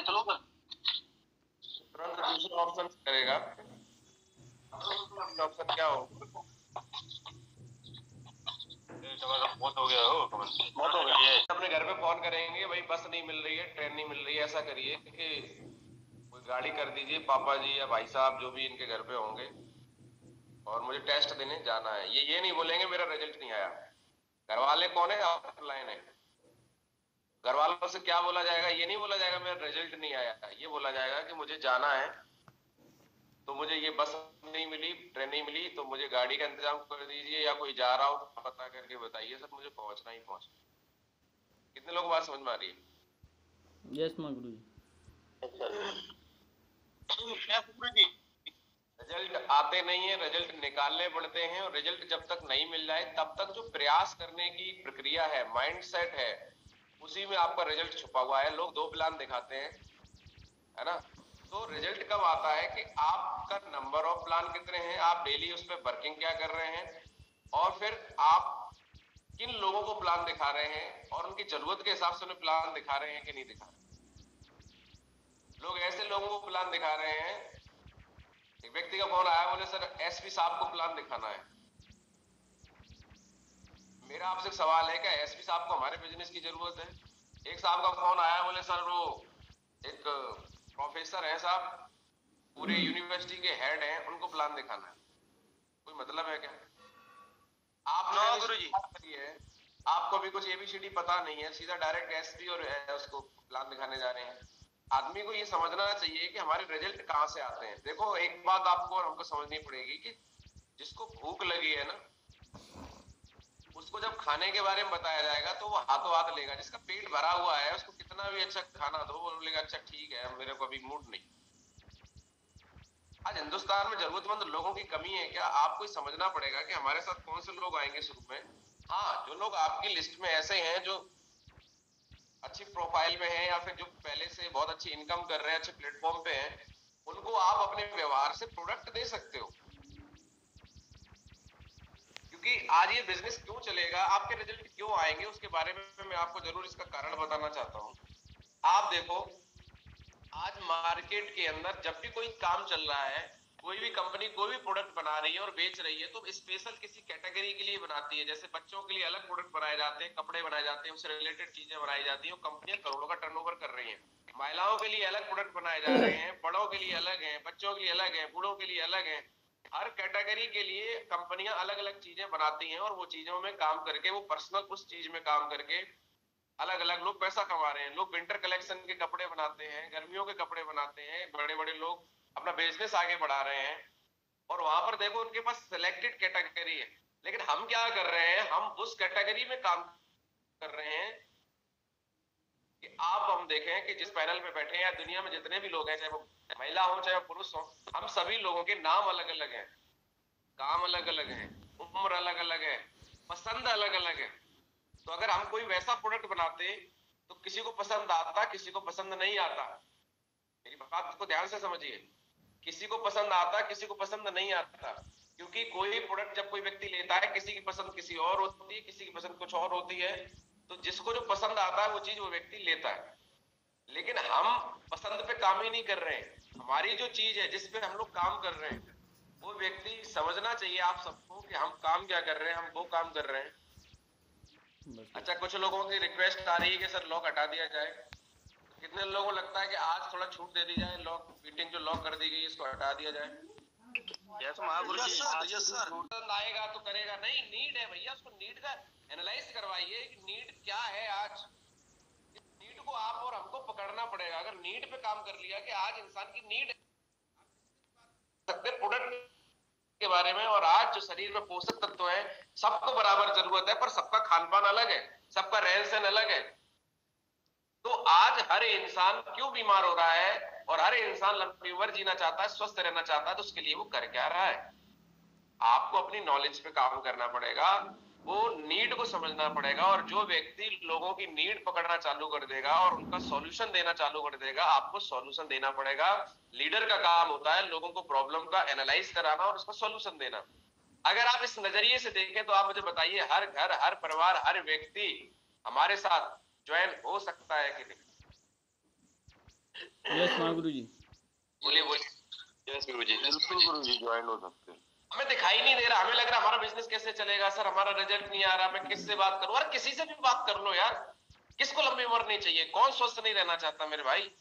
चलो फिर तुरंत दूसरा ऑप्शन करेगा। ऑप्शन क्या हो? बहुत हो गया हो, बहुत हो गया। अपने घर पे फोन करेंगे, भाई बस नहीं मिल रही है, ट्रेन नहीं मिल रही है, ऐसा करिए कि कोई गाड़ी कर दीजिए, पापा जी या भाई साहब जो भी इनके घर पे होंगे, और मुझे टेस्ट देने जाना है। ये नहीं बोलेंगे मेरा रिजल्ट नहीं आया। घर वाले कौन है? ऑफलाइन है। घर वालों से क्या बोला जाएगा? ये नहीं बोला जाएगा मेरा रिजल्ट नहीं आया, ये बोला जाएगा कि मुझे जाना है, तो मुझे ये बस नहीं मिली, ट्रेन नहीं मिली, तो मुझे गाड़ी का इंतजाम कर दीजिए, या कोई जा रहा हो तो पता करके बताइए सर, मुझे पहुंचना ही पहुंचना। कितने लोग बात समझ में आ रही है? यस मां गुरु जी। रिजल्ट आते नहीं है, रिजल्ट निकालने पड़ते हैं, और रिजल्ट जब तक नहीं मिल जाए तब तक जो प्रयास करने की प्रक्रिया है, माइंडसेट है, उसी में आपका रिजल्ट छुपा हुआ है। लोग दो प्लान दिखाते हैं, है ना? तो रिजल्ट कब आता है कि आपका नंबर ऑफ प्लान कितने हैं, आप डेली उस पर वर्किंग क्या कर रहे हैं, और फिर आप किन लोगों को प्लान दिखा रहे हैं, और उनकी जरूरत के हिसाब से उन्हें प्लान दिखा रहे हैं कि नहीं दिखा रहे। लोग ऐसे लोगों को प्लान दिखा रहे हैं। एक व्यक्ति का फोन आया, बोले सर एसपी साहब को प्लान दिखाना है। मेरा आपसे सवाल है, क्या एसपी साहब को हमारे बिजनेस की जरूरत है? एक साहब का फोन आया, बोले सर वो एक प्रोफेसर है साहब, पूरे यूनिवर्सिटी के हेड हैं, उनको प्लान दिखाना है। कोई मतलब है क्या? आपने गुरु जी है, आपको भी कुछ एबीसीडी पता नहीं है, सीधा डायरेक्ट एसपी और उसको प्लान दिखाने जा रहे हैं। आदमी को ये समझना चाहिए कि हमारे रिजल्ट कहाँ से आते हैं। देखो एक बात आपको और हमको समझनी पड़ेगी कि जिसको भूख लगी है ना, उसको जब खाने के बारे में बताया जाएगा तो वो हाथों हाथ लेगा। जिसका पेट भरा हुआ है, उसको कितना भी अच्छा खाना दो, वो बोलेगा अच्छा ठीक है, मेरे को अभी मूड नहीं। आज हिंदुस्तान में जरूरतमंद लोगों की कमी है क्या? आपको समझना पड़ेगा कि हमारे साथ कौन से लोग आएंगे शुरू में। हाँ, जो लोग आपकी लिस्ट में ऐसे हैं जो अच्छी प्रोफाइल में हैं, या फिर जो पहले से बहुत अच्छी इनकम कर रहे हैं, अच्छे प्लेटफॉर्म पे हैं, उनको आप अपने व्यवहार से प्रोडक्ट दे सकते हो। क्योंकि आज ये बिजनेस क्यों चलेगा, आपके रिजल्ट क्यों आएंगे, उसके बारे में मैं आपको जरूर इसका कारण बताना चाहता हूँ। आप देखो, आज मार्केट के अंदर जब भी कोई काम चल रहा है, कोई भी कंपनी कोई भी प्रोडक्ट बना रही है और बेच रही है, तो स्पेशल किसी कैटेगरी के लिए बनाती है। जैसे बच्चों के लिए अलग प्रोडक्ट बनाए जाते हैं, कपड़े बनाए जाते हैं, उससे रिलेटेड चीजें बनाई जाती हैं, कंपनियां करोड़ों का टर्नओवर कर रही हैं। महिलाओं के लिए अलग प्रोडक्ट बनाए जा रहे हैं, बड़ों के लिए अलग है, बच्चों के लिए अलग है, बूढ़ों के लिए अलग है। हर कैटेगरी के लिए कंपनियां अलग अलग चीजें बनाती हैं, और वो चीजों में काम करके, वो पर्सनल उस चीज में काम करके अलग अलग लोग पैसा कमा रहे हैं। लोग विंटर कलेक्शन के कपड़े बनाते हैं, गर्मियों के कपड़े बनाते हैं, बड़े बड़े लोग अपना बिजनेस आगे बढ़ा रहे हैं। और वहां पर देखो उनके पास सिलेक्टेड कैटेगरी है, लेकिन हम क्या कर रहे हैं, हम उस कैटेगरी में काम कर रहे हैं कि आप हम देखें कि जिस पैनल पे बैठे हैं या दुनिया में जितने भी लोग हैं, चाहे वो महिला हो चाहे वो पुरुष हो, हम सभी लोगों के नाम अलग अलग हैं, काम अलग अलग है, उम्र अलग अलग है, पसंद अलग अलग है। तो अगर हम कोई वैसा प्रोडक्ट बनाते तो किसी को पसंद आता, किसी को पसंद नहीं आता। मेरी बात को ध्यान से समझिए, किसी को पसंद आता, किसी को पसंद नहीं आता। क्योंकि कोई प्रोडक्ट जब कोई व्यक्ति लेता है, किसी की पसंद किसी और होती है, किसी की पसंद कुछ और होती है। तो जिसको जो पसंद आता है वो चीज वो व्यक्ति लेता है। लेकिन हम पसंद पे काम ही नहीं कर रहे हैं। हमारी जो चीज है जिस पे हम लोग काम कर रहे हैं, वो व्यक्ति समझना चाहिए आप सबको कि हम काम क्या कर रहे हैं, हम वो काम कर रहे हैं। अच्छा, कुछ लोगों की रिक्वेस्ट आ रही है कि सर लॉक हटा दिया जाए। कितने लोगों को लगता है कि आज थोड़ा छूट दे दी जाए, लॉक मीटिंग जो लॉक कर दी गई इसको हटा दिया जाए? यस महागुरु जी, यस सर। आएगा तो करेगा नहीं, नीड है भैया, उसको नीड का एनालाइज करवाइए कि नीड क्या है। आज नीड को आप और हमको पकड़ना पड़ेगा। अगर नीड पे काम कर लिया कि आज इंसान की नीड है प्रोडक्ट के बारे में, और आज जो शरीर में पोषक तत्व है सबको बराबर जरूरत है, पर सबका खान पान अलग है, सबका रहन सहन अलग है। तो आज हर इंसान क्यों बीमार हो रहा है, और हर इंसान लंबी उम्र जीना चाहता है, स्वस्थ रहना चाहता है, तो उसके लिए वो कर क्या रहा है? आपको अपनी नॉलेज पे काम करना पड़ेगा, वो नीड को समझना पड़ेगा। और जो व्यक्ति लोगों की नीड पकड़ना चालू कर देगा और उनका सॉल्यूशन देना चालू कर देगा, आपको सॉल्यूशन देना पड़ेगा। लीडर का काम होता है लोगों को प्रॉब्लम का एनालाइज कराना और उसका सॉल्यूशन देना। अगर आप इस नजरिए से देखें तो आप मुझे बताइए, हर घर, हर परिवार, हर व्यक्ति हमारे साथ ज्वाइन हो सकता है कि नहीं? यस माँ गुरु जी। बोलिए बोलिए। यस गुरु जी, बिल्कुल गुरु जी, ज्वाइन हो सकते हैं। हमें दिखाई नहीं दे रहा, हमें लग रहा हमारा बिजनेस कैसे चलेगा सर, हमारा रिजल्ट नहीं आ रहा, मैं किससे बात करूं? अरे किसी से भी बात कर लो यार, किसको लंबी उम्र नहीं चाहिए? कौन स्वस्थ नहीं रहना चाहता मेरे भाई?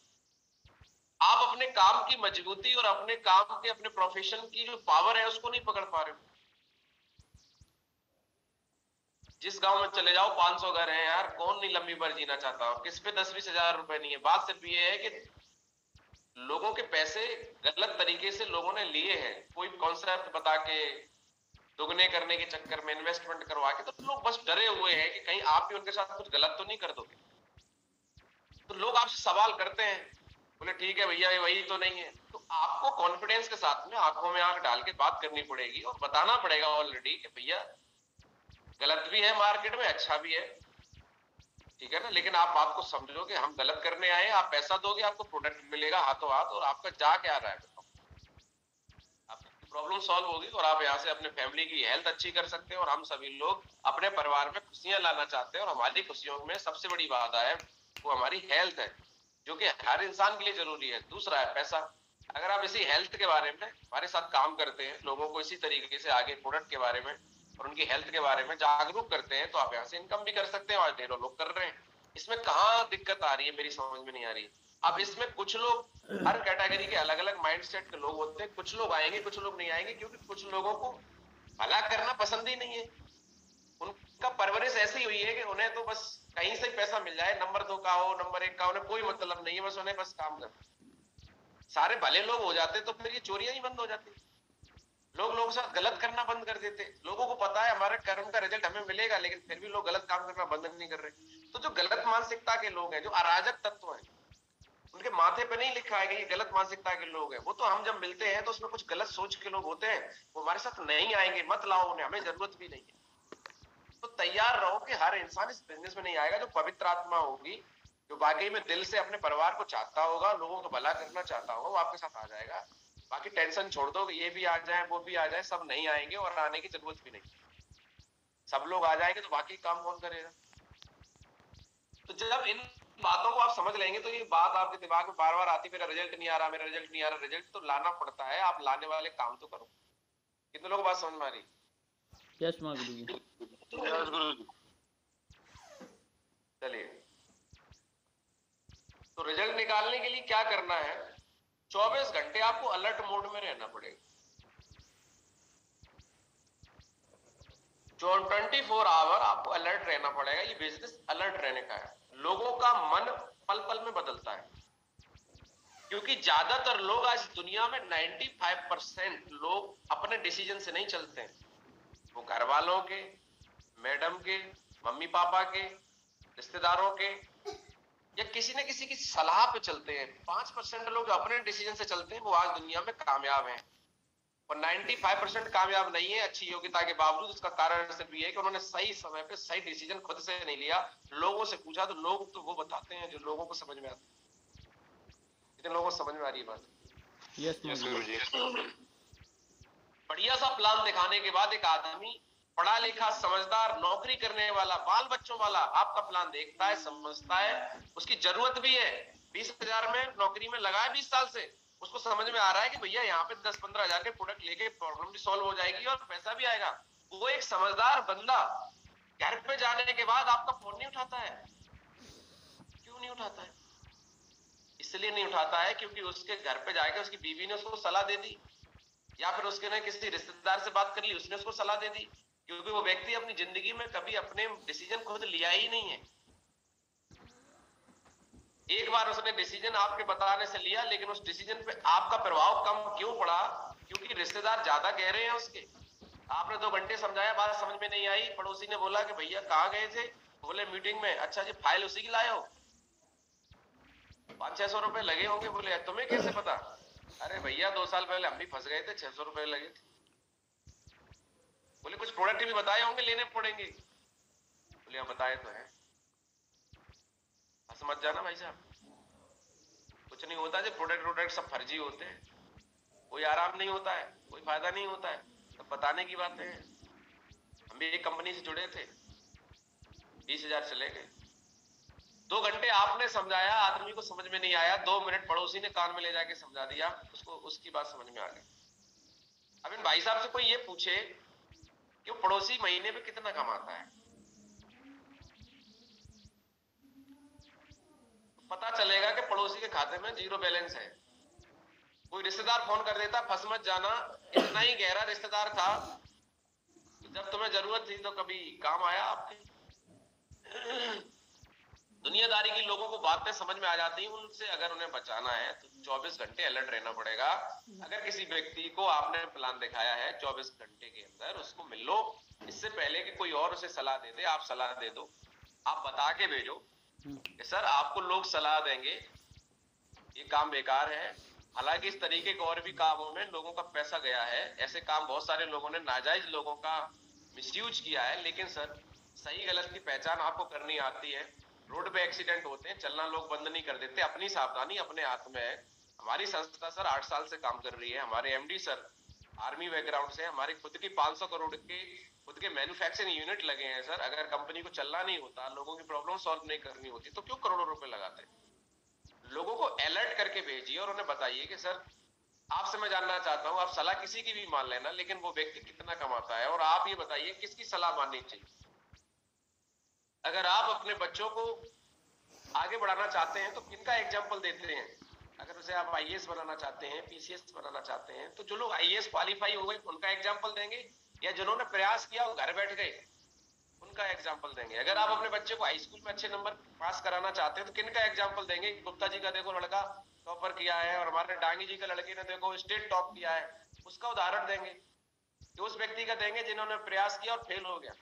आप अपने काम की मजबूती और अपने काम के अपने प्रोफेशन की जो पावर है उसको नहीं पकड़ पा रहे हो। जिस गांव में चले जाओ 500 घर हैं यार, कौन नहीं लंबी उम्र जीना चाहता? और किस पे 10-20 हजार रुपए नहीं है। बात सिर्फ ये है कि लोगों के पैसे गलत तरीके से लोगों ने लिए हैं, कोई कॉन्सेप्ट बता के दुगने करने के चक्कर में, इन्वेस्टमेंट करवा के, तो लोग बस डरे हुए हैं कि कहीं आप भी उनके साथ कुछ गलत तो नहीं कर दोगे। तो लोग आपसे सवाल करते हैं, बोले ठीक है भैया ये वही तो नहीं है। तो आपको कॉन्फिडेंस के साथ में आंखों में आंख डाल के बात करनी पड़ेगी और बताना पड़ेगा ऑलरेडी कि भैया गलत भी है मार्केट में, अच्छा भी है, ठीक है ना, लेकिन आप बात को समझो कि हम गलत करने आए, आप पैसा दोगे, आपको प्रोडक्ट मिलेगा हाथों हाथ, और आपका जा क्या रहा है? आपकी प्रॉब्लम सॉल्व होगी और आप यहाँ से अपने फैमिली की हेल्थ अच्छी कर सकते हैं। और हम सभी लोग अपने परिवार में खुशियां लाना चाहते हैं और हमारी खुशियों में सबसे बड़ी बात है वो हमारी हेल्थ है, जो कि हर इंसान के लिए जरूरी है। दूसरा है पैसा। अगर आप इसी हेल्थ के बारे में हमारे साथ काम करते हैं, लोगों को इसी तरीके से आगे प्रोडक्ट के बारे में और उनकी हेल्थ के बारे में जागरूक करते हैं, तो आप यहाँ से इनकम भी कर सकते हैं और ढेरों लोग कर रहे हैं। इसमें कहाँ दिक्कत आ रही है मेरी समझ में नहीं आ रही। अब इसमें कुछ लोग, हर कैटेगरी के अलग अलग माइंडसेट के लोग होते हैं, कुछ लोग आएंगे कुछ लोग नहीं आएंगे, क्योंकि कुछ लोगों को भला करना पसंद ही नहीं है। उनका परवरिश ऐसी हुई है कि उन्हें तो बस कहीं से पैसा मिल जाए, नंबर 2 का हो, नंबर 1 का, उन्हें कोई मतलब नहीं है, बस उन्हें बस काम करना। सारे भले लोग हो जाते तो फिर ये चोरियां ही बंद हो जाती, लोगों के साथ गलत करना बंद कर देते। लोगों को पता है हमारे कर्म का रिजल्ट हमें मिलेगा, लेकिन फिर भी लोग गलत काम करना बंद नहीं कर रहे। तो जो गलत मानसिकता के लोग हैं, जो अराजक तत्व हैं, उनके माथे पे नहीं लिखा है कि ये गलत मानसिकता के लोग हैं। वो तो हम जब मिलते हैं तो उसमें कुछ गलत सोच के लोग होते हैं, वो हमारे साथ नहीं आएंगे, मत लाओ उन्हें, हमें जरूरत भी नहीं है। तो तैयार रहो कि हर इंसान इस बिजनेस में नहीं आएगा। जो पवित्र आत्मा होगी, जो वाकई में दिल से अपने परिवार को चाहता होगा, लोगों को भला करना चाहता होगा, वो आपके साथ आ जाएगा। बाकी टेंशन छोड़ दो कि ये भी आ जाए वो भी आ जाए, सब नहीं आएंगे और आने की जरूरत भी नहीं। सब लोग आ जाएंगे तो बाकी काम कौन करेगा? तो जब इन बातों को आप समझ लेंगे तो ये बात आपके दिमाग में बार बार आती, मेरा रिजल्ट नहीं आ रहा, मेरा रिजल्ट नहीं आ रहा। रिजल्ट तो लाना पड़ता है, आप लाने वाले काम तो करो। कितने लोग बात समझ में आ रही? यस माँ गुरु जी। यस गुरु जी। चलिए, तो रिजल्ट निकालने के लिए क्या करना है? 24 घंटे आपको अलर्ट मोड में रहना पड़ेगा। जो 24 आवर आपको अलर्ट रहना पड़ेगा। ये बिजनेस अलर्ट रहने का है। लोगों का मन पल पल में बदलता है, क्योंकि ज्यादातर लोग आज दुनिया में 95% लोग अपने डिसीजन से नहीं चलते हैं। वो घर वालों के, मैडम के, मम्मी पापा के, रिश्तेदारों के, या किसी न किसी की सलाह पे चलते हैं। 5% लोग जो अपने डिसीजन से चलते हैं वो आज दुनिया में कामयाब हैं, और 95% कामयाब नहीं है अच्छी योग्यता के बावजूद। उसका कारण सिर्फ ये है कि उन्होंने सही समय पे सही डिसीजन खुद से नहीं लिया, लोगों से पूछा। तो लोग तो वो बताते हैं जो लोगों को समझ में आता है। कितने लोगों को समझ में आ रही है बात? यस माँ गुरु जी। बढ़िया सा प्लान दिखाने के बाद एक आदमी पढ़ा लिखा समझदार नौकरी करने वाला बाल बच्चों वाला आपका प्लान देखता है, समझता है, उसकी जरूरत भी है। 20,000 में नौकरी में लगा है 20 साल से, उसको समझ में आ रहा है कि भैया यहाँ पे 10-15 हजार के प्रोडक्ट लेके प्रॉब्लम भी सॉल्व हो जाएगी और पैसा भी आएगा। वो एक समझदार बंदा घर पे जाने के बाद आपका फोन नहीं उठाता है। क्यों नहीं उठाता है? इसलिए नहीं उठाता है क्योंकि उसके घर पे जाके उसकी बीवी ने उसको सलाह दे दी, या फिर उसके ने किसी रिश्तेदार से बात कर ली, उसने उसको सलाह दे दी। क्योंकि वो व्यक्ति अपनी जिंदगी में कभी अपने डिसीजन खुद लिया ही नहीं है। एक बार उसने डिसीजन आपके बताने से लिया, लेकिन उस डिसीजन पे आपका प्रभाव कम क्यों पड़ा? क्योंकि रिश्तेदार ज्यादा गहरे हैं उसके। आपने 2 घंटे समझाया, बात समझ में नहीं आई। पड़ोसी ने बोला कि भैया कहाँ गए थे? बोले मीटिंग में। अच्छा जी, फाइल उसी की लाए हो? 500-600 रुपए लगे होंगे। बोले तुम्हें कैसे पता? अरे भैया 2 साल पहले हम भी फंस गए थे, 600 रुपए लगे थे। बोले कुछ प्रोडक्ट भी बताए होंगे, लेने पड़ेंगे। बोले हाँ बताए तो है। समझ जाना भाई साहब, कुछ नहीं होता। जो प्रोडक्ट सब फर्जी होते हैं, कोई आराम नहीं होता है, कोई फायदा नहीं होता है, सब बताने की बातें हैं। हम भी एक कंपनी से जुड़े थे, 20,000 चले गए। 2 घंटे आपने समझाया, आदमी को समझ में नहीं आया, 2 मिनट पड़ोसी ने कान में ले जाके समझा दिया, उसको उसकी बात समझ में आ गई। अब इन भाई साहब से कोई ये पूछे कि वो पड़ोसी महीने में कितना कमाता है, पता चलेगा कि पड़ोसी के खाते में 0 बैलेंस है। कोई रिश्तेदार फोन कर देता, फंस मत जाना, इतना ही गहरा रिश्तेदार था कि जब तुम्हें जरूरत थी तो कभी काम आया आपके। दुनियादारी की लोगों को बातें समझ में आ जाती हैं, उनसे अगर उन्हें बचाना है तो 24 घंटे अलर्ट रहना पड़ेगा। अगर किसी व्यक्ति को आपने प्लान दिखाया है, 24 घंटे के अंदर उसको मिल लो, इससे पहले कि कोई और उसे सलाह दे दे, आप सलाह दे दो, आप बता के भेजो कि सर आपको लोग सलाह देंगे, ये काम बेकार है। हालांकि इस तरीके के और भी कामों में लोगों का पैसा गया है, ऐसे काम बहुत सारे लोगों ने, नाजायज लोगों का मिसयूज किया है, लेकिन सर सही गलत की पहचान आपको करनी आती है। रोड पे एक्सीडेंट होते हैं, चलना लोग बंद नहीं कर देते, अपनी सावधानी अपने हाथ में है। हमारी संस्था सर 8 साल से काम कर रही है, हमारे एमडी सर आर्मी बैकग्राउंड से, हमारी खुद की 500 करोड़ के खुद के मैन्युफैक्चरिंग यूनिट लगे हैं सर। अगर कंपनी को चलना नहीं होता, लोगों की प्रॉब्लम सॉल्व नहीं करनी होती, तो क्यों करोड़ों रुपए लगाते? लोगों को अलर्ट करके भेजिए और उन्हें बताइए कि सर आपसे मैं जानना चाहता हूं, आप सलाह किसी की भी मान लेना, लेकिन वो व्यक्ति कितना कमाता है, और आप ये बताइए किसकी सलाह माननी चाहिए। अगर आप अपने बच्चों को आगे बढ़ाना चाहते हैं तो किनका एग्जाम्पल देते हैं? अगर उसे आप आईएएस बनाना चाहते हैं, पीसीएस बनाना चाहते हैं, तो जो लोग आईएएस क्वालिफाई हो गए उनका एग्जाम्पल देंगे, या जिन्होंने प्रयास किया वो घर बैठ गए उनका एग्जाम्पल देंगे? अगर आप अपने बच्चे को हाई स्कूल में अच्छे नंबर पास कराना चाहते हैं तो किनका एग्जाम्पल देंगे? गुप्ता जी का देखो लड़का टॉपर किया है, और हमारे डांगी जी का लड़के ने देखो स्टेट टॉप किया है, उसका उदाहरण देंगे। तो उस व्यक्ति का देंगे जिन्होंने प्रयास किया और फेल हो गया।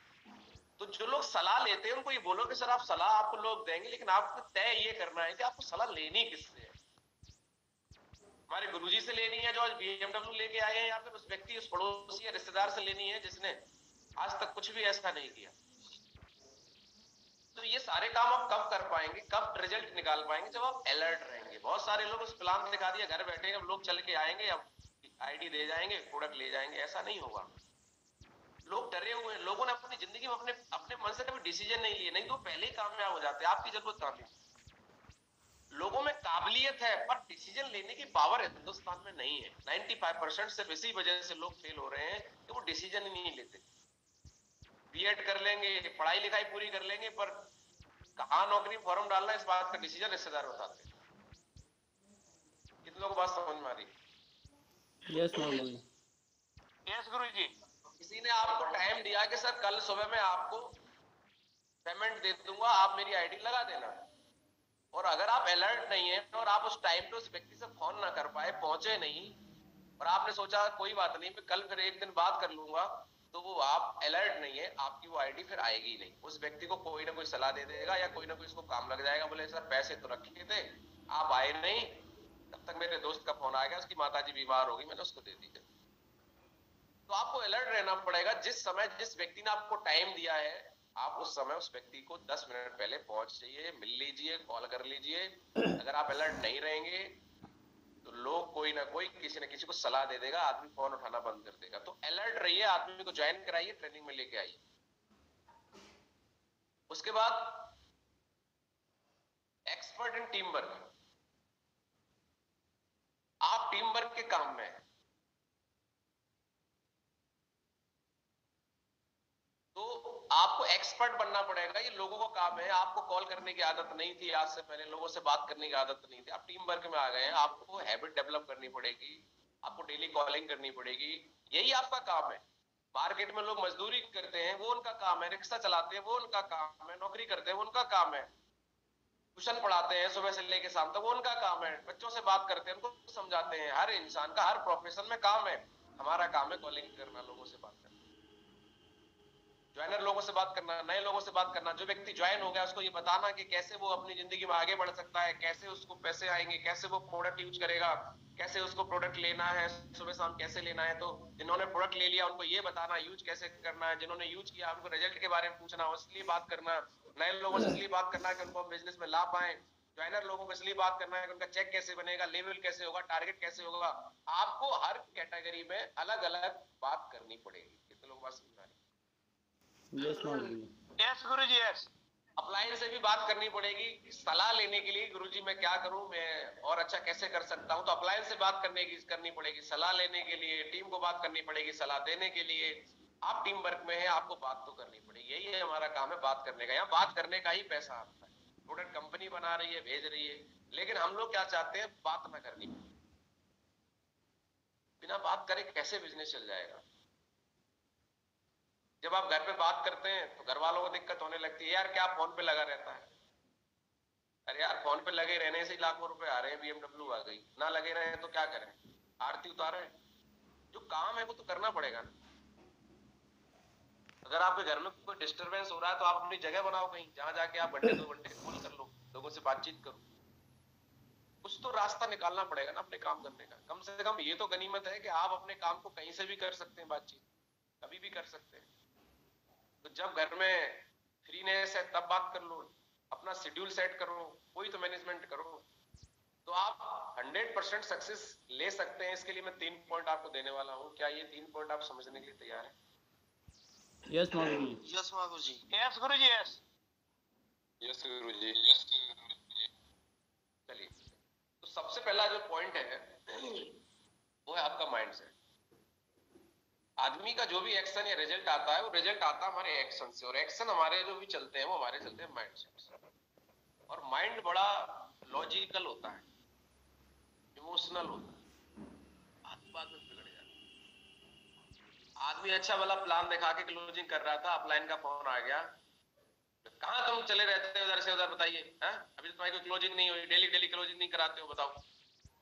तो जो लोग सलाह लेते हैं उनको ये बोलो कि सर आप सलाह आपको लोग देंगे, लेकिन आपको तय ये करना है कि आपको सलाह लेनी किससे है। हमारे गुरुजी से लेनी है जो आज BMW लेके आए हैं, या फिर उस व्यक्ति, उस पड़ोसी या रिश्तेदार से लेनी है जिसने आज तक कुछ भी ऐसा नहीं किया? तो ये सारे काम आप कब कर पाएंगे, कब रिजल्ट निकाल पाएंगे? जब आप अलर्ट रहेंगे। बहुत सारे लोग उस प्लान दिखा दिया, घर बैठे, अब लोग चल के आएंगे, अब आईडी दे जाएंगे, प्रोडक्ट ले जाएंगे, ऐसा नहीं होगा। लोग डरे हुए हैं, लोगों ने अपनी जिंदगी में अपने अपने मन से कभी डिसीजन नहीं लिए, नहीं तो पहले ही कामयाब हो जाते। आपकी जरूरत कहां थी? लोगों में काबिलियत है पर डिसीजन लेने की पावर हिंदुस्तान में नहीं है। 95% सिर्फ इसी वजह से लोग फेल हो रहे हैं कि वो डिसीजन ही नहीं लेते। बीएड कर लेंगे, पढ़ाई लिखाई पूरी कर लेंगे, पर कहाँ नौकरी फॉर्म डालना, इस बात का डिसीजन रिश्तेदार बताते हैं। कितने लोगों को बात समझ में आ रही है? यस गुरु जी। यस गुरु जी। किसी ने आपको टाइम दिया कि सर कल सुबह मैं आपको पेमेंट दे दूंगा, आप मेरी आईडी लगा देना, और अगर आप अलर्ट नहीं है और आप उस टाइम पे उस व्यक्ति से फोन ना कर पाए, पहुंचे नहीं, और आपने सोचा कोई बात नहीं मैं कल फिर एक दिन बात कर लूंगा, तो वो आप अलर्ट नहीं है, आपकी वो आईडी फिर आएगी नहीं। उस व्यक्ति को कोई ना कोई सलाह दे देगा, या कोई ना कोई इसको काम लग जाएगा, बोले सर पैसे तो रखे थे आप आए नहीं, तब तक मेरे दोस्त का फोन आ गया, उसकी माताजी बीमार हो गई, मैंने उसको दे दी। तो आपको अलर्ट रहना पड़ेगा। जिस समय जिस व्यक्ति ने आपको टाइम दिया है, आप उस समय उस व्यक्ति को 10 मिनट पहले पहुंच जाइए, मिल लीजिए, कॉल कर लीजिए। अगर आप अलर्ट नहीं रहेंगे तो लोग कोई ना कोई किसी न किसी को सलाह दे देगा, आदमी फोन उठाना बंद कर देगा। तो अलर्ट रहिए, आदमी को ज्वाइन कराइए, ट्रेनिंग में लेके आइए। उसके बाद एक्सपर्ट इन टीम वर्क। आप टीम वर्क के काम में हैं, तो आपको एक्सपर्ट बनना पड़ेगा। ये लोगों का काम है। आपको कॉल करने की आदत नहीं थी, आज से पहले लोगों से बात करने की आदत नहीं थी, आप टीम वर्क में आ गए हैं, आपको हैबिट डेवलप करनी पड़ेगी, आपको डेली कॉलिंग करनी पड़ेगी। यही आपका काम है। मार्केट में लोग मजदूरी करते हैं, वो उनका काम है। रिक्शा चलाते हैं, वो उनका काम है। नौकरी करते हैं, वो उनका काम है। ट्यूशन पढ़ाते हैं सुबह से लेकर शाम तक, वो उनका काम है। बच्चों से बात करते हैं, उनको समझाते हैं। हर इंसान का हर प्रोफेशन में काम है। हमारा काम है कॉलिंग करना, लोगों से बात करना, ज्वाइनर लोगों से बात करना, नए लोगों से बात करना। जो व्यक्ति ज्वाइन हो गया उसको ये बताना कि कैसे वो अपनी जिंदगी में आगे बढ़ सकता है, कैसे उसको पैसे आएंगे, कैसे वो प्रोडक्ट यूज करेगा, कैसे उसको प्रोडक्ट लेना है, सुबह शाम कैसे लेना है। तो जिन्होंने प्रोडक्ट ले लिया उनको ये बताना यूज कैसे करना है, जिन्होंने यूज किया उनको रिजल्ट के बारे में पूछना, इसलिए बात करना। नए लोगों से इसलिए बात करना है कि उनको बिजनेस में ला पाए। ज्वाइनर लोगों को इसलिए बात करना है कि उनका चेक कैसे बनेगा, लेवल कैसे होगा, टारगेट कैसे होगा। आपको हर कैटेगरी में अलग अलग बात करनी पड़ेगी। कितने लोग बात समझ आ रही है? यस गुरु जी। यस गुरु जी। यस। अपलाइन से भी बात करनी पड़ेगी सलाह लेने के लिए, गुरुजी मैं क्या करूं, मैं और अच्छा कैसे कर सकता हूं। तो अपलाइन से बात करनी पड़ेगी सलाह लेने के लिए, टीम को बात करनी पड़ेगी सलाह देने के लिए। आप टीम वर्क में है, आपको बात तो करनी पड़ेगी, यही है हमारा काम है, बात करने का। यहाँ बात करने का ही पैसा आता है। प्रोडक्ट कंपनी बना रही है, भेज रही है, लेकिन हम लोग क्या चाहते हैं, बात ना करनी। बिना बात करे कैसे बिजनेस चल जाएगा। जब आप घर पे बात करते हैं तो घर वालों को दिक्कत होने लगती है, यार क्या फोन पे लगा रहता है। अरे यार फोन पे लगे रहने से लाखों रुपए आ रहे हैं, BMW आ गई, ना लगे रहे तो क्या करें, आरती उतारे। जो काम है वो तो करना पड़ेगा ना। अगर आपके घर में कोई डिस्टरबेंस हो रहा है तो आप अपनी जगह बनाओ कहीं, जहां जाके आप घंटे 2 घंटे कूल कर लो, लोगों से बातचीत करो। कुछ तो रास्ता निकालना पड़ेगा ना अपने काम करने का। कम से कम ये तो गनीमत है कि आप अपने काम को कहीं से भी कर सकते हैं, बातचीत कभी भी कर सकते हैं। तो जब घर में फ्रीनेस है तब बात कर लो, अपना शेड्यूल सेट करो, कोई तो मैनेजमेंट करो, तो आप 100% सक्सेस ले सकते हैं। इसके लिए मैं 3 पॉइंट आपको देने वाला हूं। क्या ये 3 पॉइंट आप समझने के लिए तैयार हैं? यस माँ गुरुजी। यस माँ गुरुजी। यस गुरुजी, यस यस गुरुजी। चलिए, तो सबसे पहला जो पॉइंट है वो है आपका माइंडसेट। आदमी का जो भी एक्शन या रिजल्ट आता है, वो रिजल्ट आता है हमारे एक्शन से, और एक्शन हमारे जो भी चलते हैं वो हमारे चलते हैं माइंडसेट से। और माइंड बड़ा लॉजिकल होता है, इमोशनल होता है, बात में बिगड़ जाता है। आदमी अच्छा वाला प्लान दिखा के क्लोजिंग कर रहा था, अपलाइन का फोन आ गया, कहाँ तुम चले रहते हो उधर से उधर, बताइए अभी तो तुम्हारी कोई क्लोजिंग नहीं हुई, डेली डेली क्लोजिंग नहीं कराते हो, बताओ।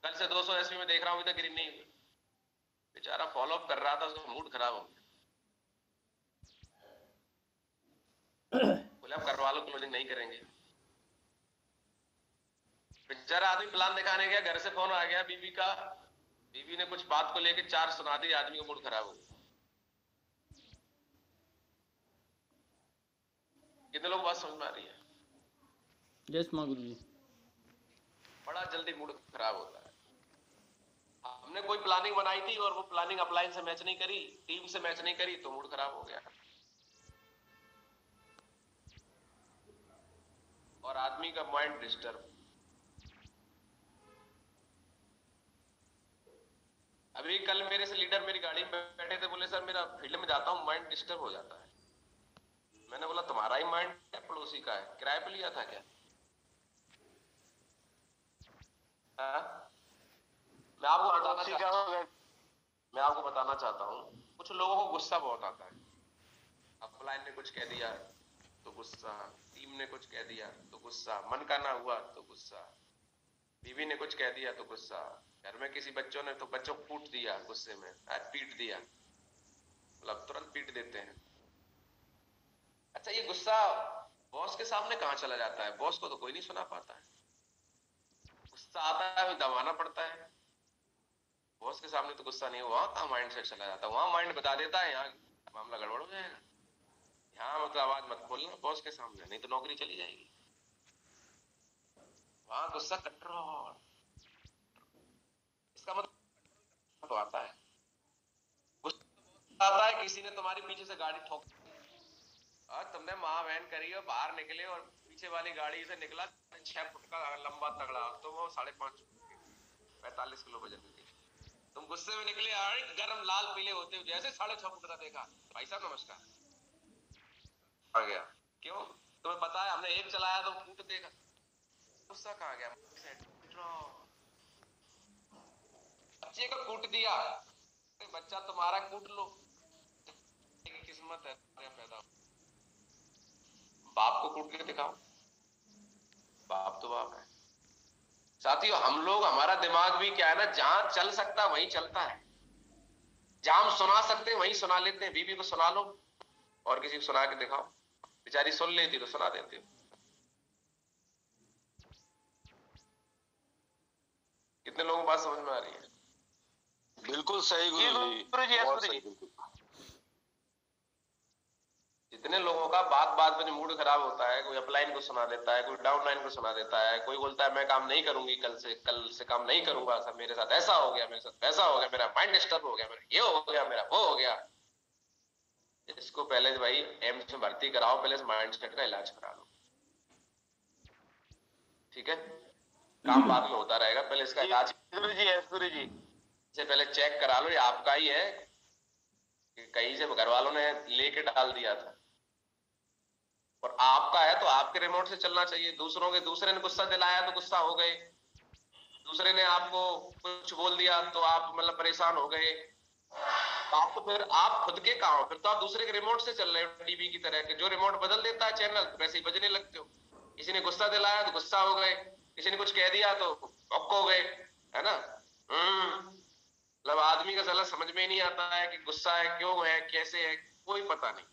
कल से 200 एसपी में देख रहा हूँ, अभी तक ग्रीन नहीं हुई। बेचारा फॉलो अप कर रहा था, उसका मूड खराब हो गया, बोले अब करवा लो, क्लोजिंग नहीं करेंगे। बेचारा आदमी प्लान दिखाने गया, घर से फोन आ गया बीवी का, बीवी ने कुछ बात को लेकर 4 सुना दी, आदमी का मूड खराब हो गया। कितने लोग बात समझ में आ रही है? यस माँ गुरुजी। बड़ा जल्दी मूड खराब होता है। हमने कोई प्लानिंग बनाई थी और वो प्लानिंग अपलाइन से मैच नहीं करी, टीम से मैच नहीं करी, तो मूड खराब हो गया। और आदमी का माइंड डिस्टर्ब। अभी कल मेरे से लीडर मेरी गाड़ी में बैठे थे, बोले सर मेरा फील्ड में जाता हूँ माइंड डिस्टर्ब हो जाता है। मैंने बोला तुम्हारा ही माइंड है, पड़ोसी का है, किराए पे लिया था क्या? मैं आपको बताना चाहता हूँ, कुछ लोगों को गुस्सा बहुत आता है। अपलाइन ने कुछ कह दिया तो गुस्सा, टीम ने कुछ कह दिया तो गुस्सा, मन का ना हुआ तो गुस्सा, बीवी ने कुछ कह दिया तो गुस्सा, घर में किसी बच्चों ने तो बच्चों को कूट दिया गुस्से में, पीट दिया, मतलब तुरंत पीट देते हैं। अच्छा, ये गुस्सा बॉस के सामने कहाँ चला जाता है? बॉस को तो कोई नहीं सुना पाता है। गुस्सा आता है, दबाना पड़ता है। बॉस के सामने तो गुस्सा नहीं, वहां कहाँ माइंड सेट चला जाता है, वहां माइंड बता देता है यहाँ मामला गड़बड़ हो जाएगा, यहाँ मतलब आवाज मत खोलना बॉस के सामने, नहीं तो नौकरी चली जाएगी। वहां गुस्सा कंट्रोल, इसका मतलब तो आता है, गुस्सा आता है किसी ने तुम्हारी पीछे से गाड़ी ठोक और तुमने माँ बहन करी और बाहर निकले और पीछे वाली गाड़ी से निकला 6 फुट का लंबा तगड़ा, तो वो 5.5 45 किलो वजन की। तुम गुस्से में निकले, गरम लाल पीले होते हुए, जैसे 6.5 फुट का देखा, भाई साहब नमस्कार, आ गया। क्यों? तुम्हें पता है हमने एक चलाया तो फूट देगा, गुस्सा कहाँ गया? बच्चे को कूट दिया, बच्चा तुम्हारा कूट लो, किस्मत है पैदा। बाप को कूट के दिखाओ, बाप तो बाप है। साथियों, हम लोग, हमारा दिमाग भी क्या है ना, जहां चल सकता वहीं चलता है, जहां हम सुना सकते हैं वहीं सुना लेते हैं। बीवी को सुना लो और किसी को सुना के दिखाओ, बेचारी सुन लेती तो सुना देते हो। कितने लोगों को बात समझ में आ रही है? बिल्कुल सही गुरुजी। जितने लोगों का बात बात में मूड खराब होता है, कोई अपलाइन को सुना देता है, कोई डाउनलाइन को सुना देता है, कोई बोलता है मैं काम नहीं करूंगी, कल से काम नहीं करूंगा, सब मेरे साथ ऐसा हो गया, मेरे साथ वैसा हो गया, मेरा माइंड डिस्टर्ब हो गया, मेरा ये हो गया, मेरा वो हो गया। इसको पहले भाई एम्स में भर्ती कराओ, पहले इस माइंड सेट का इलाज करा लो। ठीक है, काम बाद में होता रहेगा, पहले इसका इलाज गुरु जी, यस गुरु जी। से पहले चेक करा लो ये आपका ही है कि कहीं से घर वालों ने लेके डाल दिया था, और आपका है तो आपके रिमोट से चलना चाहिए। दूसरे ने गुस्सा दिलाया तो गुस्सा हो गए, दूसरे ने आपको कुछ बोल दिया तो आप मतलब परेशान हो गए, तो आप तो फिर आप खुद के काम, फिर तो आप दूसरे के रिमोट से चल रहे हो, टीवी की तरह के जो रिमोट बदल देता है चैनल वैसे ही बजने लगते हो। किसी ने गुस्सा दिलाया तो गुस्सा हो गए, किसी ने कुछ कह दिया तो भौंक हो गए, है ना। मतलब आदमी का साला समझ में ही नहीं आता है कि गुस्सा है, क्यों है, कैसे है, कोई पता नहीं।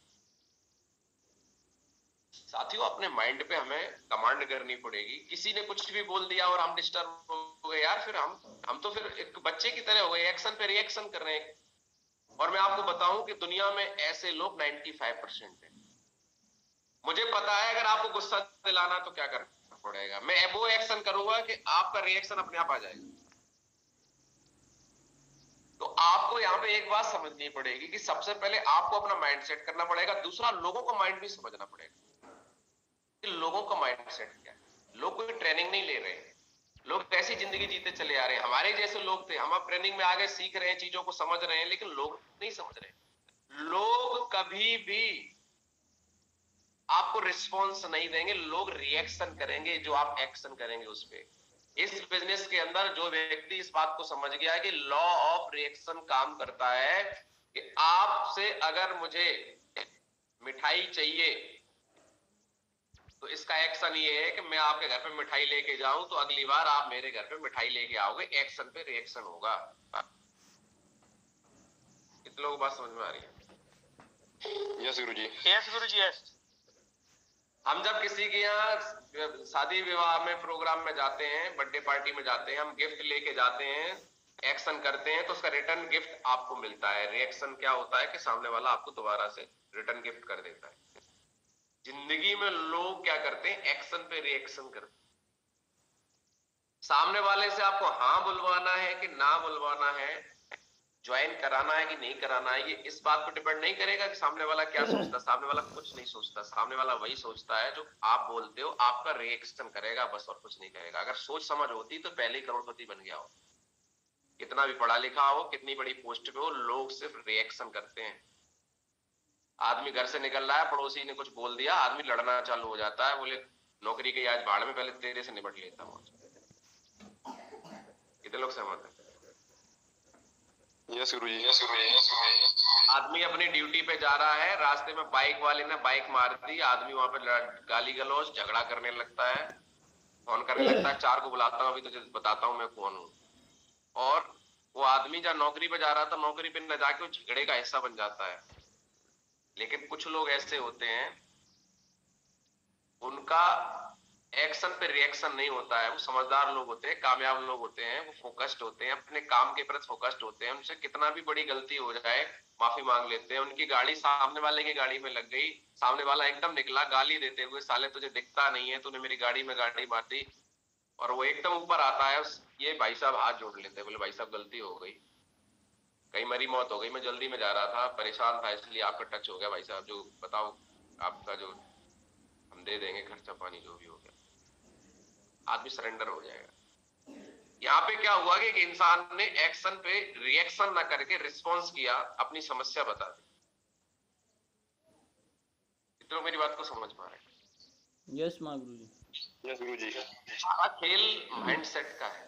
साथियों, अपने माइंड पे हमें कमांड करनी पड़ेगी। किसी ने कुछ भी बोल दिया और हम डिस्टर्ब हो गए यार, फिर हम तो फिर एक बच्चे की तरह हो गए, एक्शन पे रिएक्शन कर रहे हैं। और मैं आपको बताऊं कि दुनिया में ऐसे लोग 95% है। मुझे पता है अगर आपको गुस्सा दिलाना तो क्या करना पड़ेगा, मैं वो एक्शन करूंगा कि आपका रिएक्शन अपने आप आ जाएगा। तो आपको यहाँ पे एक बात समझनी पड़ेगी कि सबसे पहले आपको अपना माइंड सेट करना पड़ेगा, दूसरा लोगों का माइंड भी समझना पड़ेगा कि लोगों का माइंड सेट क्या है। लोग कोई ट्रेनिंग नहीं ले रहे हैं, लोग ऐसी जिंदगी जीते चले आ रहे हैं। हमारे जैसे लोग थे, हम अब ट्रेनिंग में आगे सीख रहे हैं, चीजों को समझ रहे हैं, लेकिन लोग नहीं समझ रहे। लोग कभी भी आपको रिस्पॉन्स नहीं देंगे, लोग रिएक्शन करेंगे जो आप एक्शन करेंगे उस पे। इस बिजनेस के अंदर जो व्यक्ति इस बात को समझ गया है कि लॉ ऑफ रिएक्शन काम करता है कि आपसे अगर मुझे मिठाई चाहिए तो इसका एक्शन ये है कि मैं आपके घर पे मिठाई लेके जाऊं तो अगली बार आप मेरे घर पे मिठाई लेके आओगे, एक्शन पे रिएक्शन होगा। कितने लोगों को बात समझ में आ रही है? यस गुरु जी, यस गुरु जी, यस। हम जब किसी के यहाँ शादी विवाह में प्रोग्राम में जाते हैं, बर्थडे पार्टी में जाते हैं, हम गिफ्ट लेके जाते हैं, एक्शन करते हैं, तो उसका रिटर्न गिफ्ट आपको मिलता है। रिएक्शन क्या होता है कि सामने वाला आपको दोबारा से रिटर्न गिफ्ट कर देता है। जिंदगी में लोग क्या करते हैं, एक्शन पे रिएक्शन करते हैं। सामने वाले से आपको हाँ बुलवाना है कि ना बुलवाना है, ज्वाइन कराना है कि नहीं कराना है, ये इस बात पर डिपेंड नहीं करेगा कि सामने वाला क्या सोचता है। सामने वाला कुछ नहीं सोचता, सामने वाला वही सोचता है जो आप बोलते हो, आपका रिएक्शन करेगा बस, और कुछ नहीं करेगा। अगर सोच समझ होती तो पहले ही करोड़पति बन गया हो। कितना भी पढ़ा लिखा हो, कितनी बड़ी पोस्ट पे हो, लोग सिर्फ रिएक्शन करते हैं। आदमी घर से निकल रहा है, पड़ोसी ने कुछ बोल दिया, आदमी लड़ना चालू हो जाता है, बोले नौकरी के आज भाड़ में, पहले तेरे से निपट लेता हूँ। कितने लोग सहमत है? यस गुरु जी, यस गुरु जी। आदमी अपनी ड्यूटी पे जा रहा है, रास्ते में बाइक वाले ने बाइक मार दी, आदमी वहां पे गाली गलौज झगड़ा करने लगता है, फोन करने लगता है, 4 को बुलाता हूँ, अभी तुझे बताता हूँ मैं कौन हूँ। और वो आदमी जहाँ नौकरी पे जा रहा था, नौकरी पे न जाके वो झगड़े का हिस्सा बन जाता है। लेकिन कुछ लोग ऐसे होते हैं, उनका एक्शन पे रिएक्शन नहीं होता है। वो समझदार लोग होते हैं, कामयाब लोग होते हैं, वो फोकस्ड होते हैं, अपने काम के प्रति फोकस्ड होते हैं। उनसे कितना भी बड़ी गलती हो जाए माफी मांग लेते हैं। उनकी गाड़ी सामने वाले की गाड़ी में लग गई, सामने वाला एकदम निकला गाली देते हुए, साले तुझे दिखता नहीं है, तूने मेरी गाड़ी में गाड़ी मार दी, और वो एकदम ऊपर आता है, ये भाई साहब हाथ जोड़ लेते हैं, बोले भाई साहब गलती हो गई, कहीं मेरी मौत हो गई, मैं जल्दी में जा रहा था, परेशान था, इसलिए आपका टच हो गया, भाई साहब जो बताओ, आपका जो हम दे देंगे खर्चा पानी जो भी हो गया। आदमी सरेंडर हो जाएगा। यहाँ पे क्या हुआ कि एक इंसान ने एक्शन पे रिएक्शन ना करके रिस्पॉन्स किया, अपनी समस्या बता दी। तो मेरी बात को समझ पा रहे हैं? यस माँ गुरु जी, यस गुरु जी। सारा खेल माइंडसेट का है।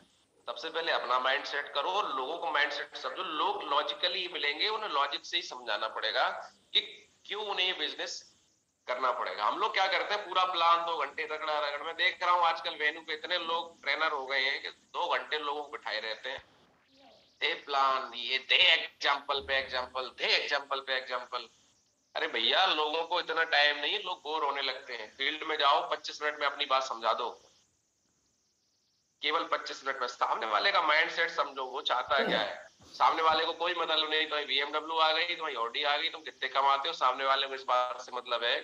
सबसे पहले अपना माइंडसेट करो और लोगों को माइंडसेट समझो। लोग लॉजिकली मिलेंगे, उन्हें लॉजिक से ही समझाना पड़ेगा कि क्यों उन्हें ये बिजनेस करना पड़ेगा। हम लोग क्या करते हैं, पूरा प्लान 2 घंटे रगड़ा रगड़। मैं देख रहा हूँ आजकल वेन्यू पे इतने लोग ट्रेनर हो गए हैं कि 2 घंटे लोगों को बिठाए रहते हैं, दे प्लान, ये दे एग्जाम्पल पे एग्जाम्पल, दे एग्जाम्पल पे एग्जाम्पल। अरे भैया, लोगों को इतना टाइम नहीं है, लोग बोर होने लगते हैं। फील्ड में जाओ, 25 मिनट में अपनी बात समझा दो, केवल 25 मिनट में। सामने वाले का माइंड सेट समझो, वो चाहता क्या है। सामने वाले को कोई मतलब नहीं, तो BMW आ गई, तो ऑडी आ गई, तुम कितने कमाते हो, सामने वाले को इस बात से मतलब है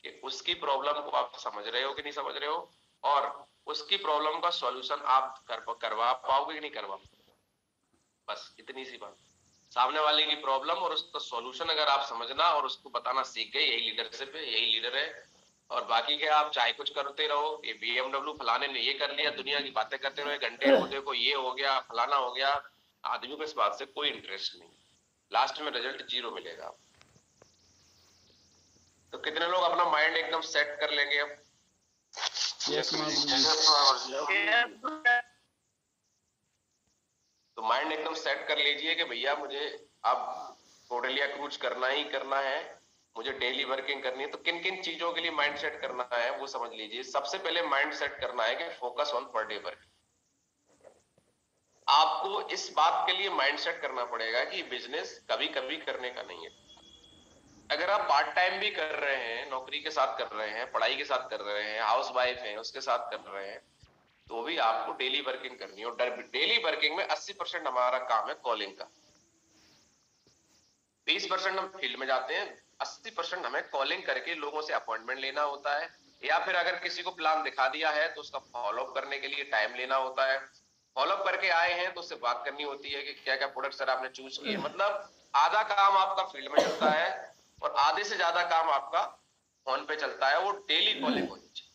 कि उसकी प्रॉब्लम को आप समझ रहे हो कि नहीं समझ रहे हो, और उसकी प्रॉब्लम का सॉल्यूशन आप करवा पाओगे कि नहीं करवा। बस इतनी सी बात। सामने वाले की प्रॉब्लम और उसका सॉल्यूशन अगर आप समझना और उसको बताना सीख गए, यही लीडरशिप है, यही लीडर है। और बाकी क्या, आप चाहे कुछ करते रहो, ये BMW फलाने ने ये कर लिया, दुनिया की बातें करते रहो घंटे, वो देखो ये हो गया फलाना हो गया। आदमी को इस बात से कोई इंटरेस्ट नहीं, लास्ट में रिजल्ट 0 मिलेगा। तो कितने लोग अपना माइंड एकदम सेट कर लेंगे अब? यस महागुरु जी। तो माइंड एकदम सेट कर लीजिए कि भैया मुझे अब कोडेलिया क्रूज करना ही करना है, मुझे डेली वर्किंग करनी है। तो किन किन चीजों के लिए माइंड सेट करना है वो समझ लीजिए। सबसे पहले माइंड सेट करना है कि focus on per day work. आपको इस बात के लिए माइंड सेट करना पड़ेगा कि बिजनेस कभी कभी करने का नहीं है। अगर आप पार्ट टाइम भी कर रहे हैं, नौकरी के साथ कर रहे हैं, पढ़ाई के साथ कर रहे हैं, हाउस वाइफ हैं उसके साथ कर रहे हैं, तो भी आपको डेली वर्किंग करनी है। और डेली वर्किंग में 80% हमारा काम है कॉलिंग का, 20% हम फील्ड में जाते हैं, 80% हमें कॉलिंग करके लोगों से अपॉइंटमेंट लेना होता है। या फिर अगर किसी को प्लान दिखा दिया है तो उसका फॉलोअप करने के लिए टाइम लेना होता है। फॉलोअप करके आए हैं तो उससे बात करनी होती है कि क्या क्या प्रोडक्ट सर आपने चूज किए। मतलब आधा काम आपका फील्ड में चलता है और आधे से ज्यादा काम आपका फोन पे चलता है, वो डेली कॉलिंग होनी चाहिए।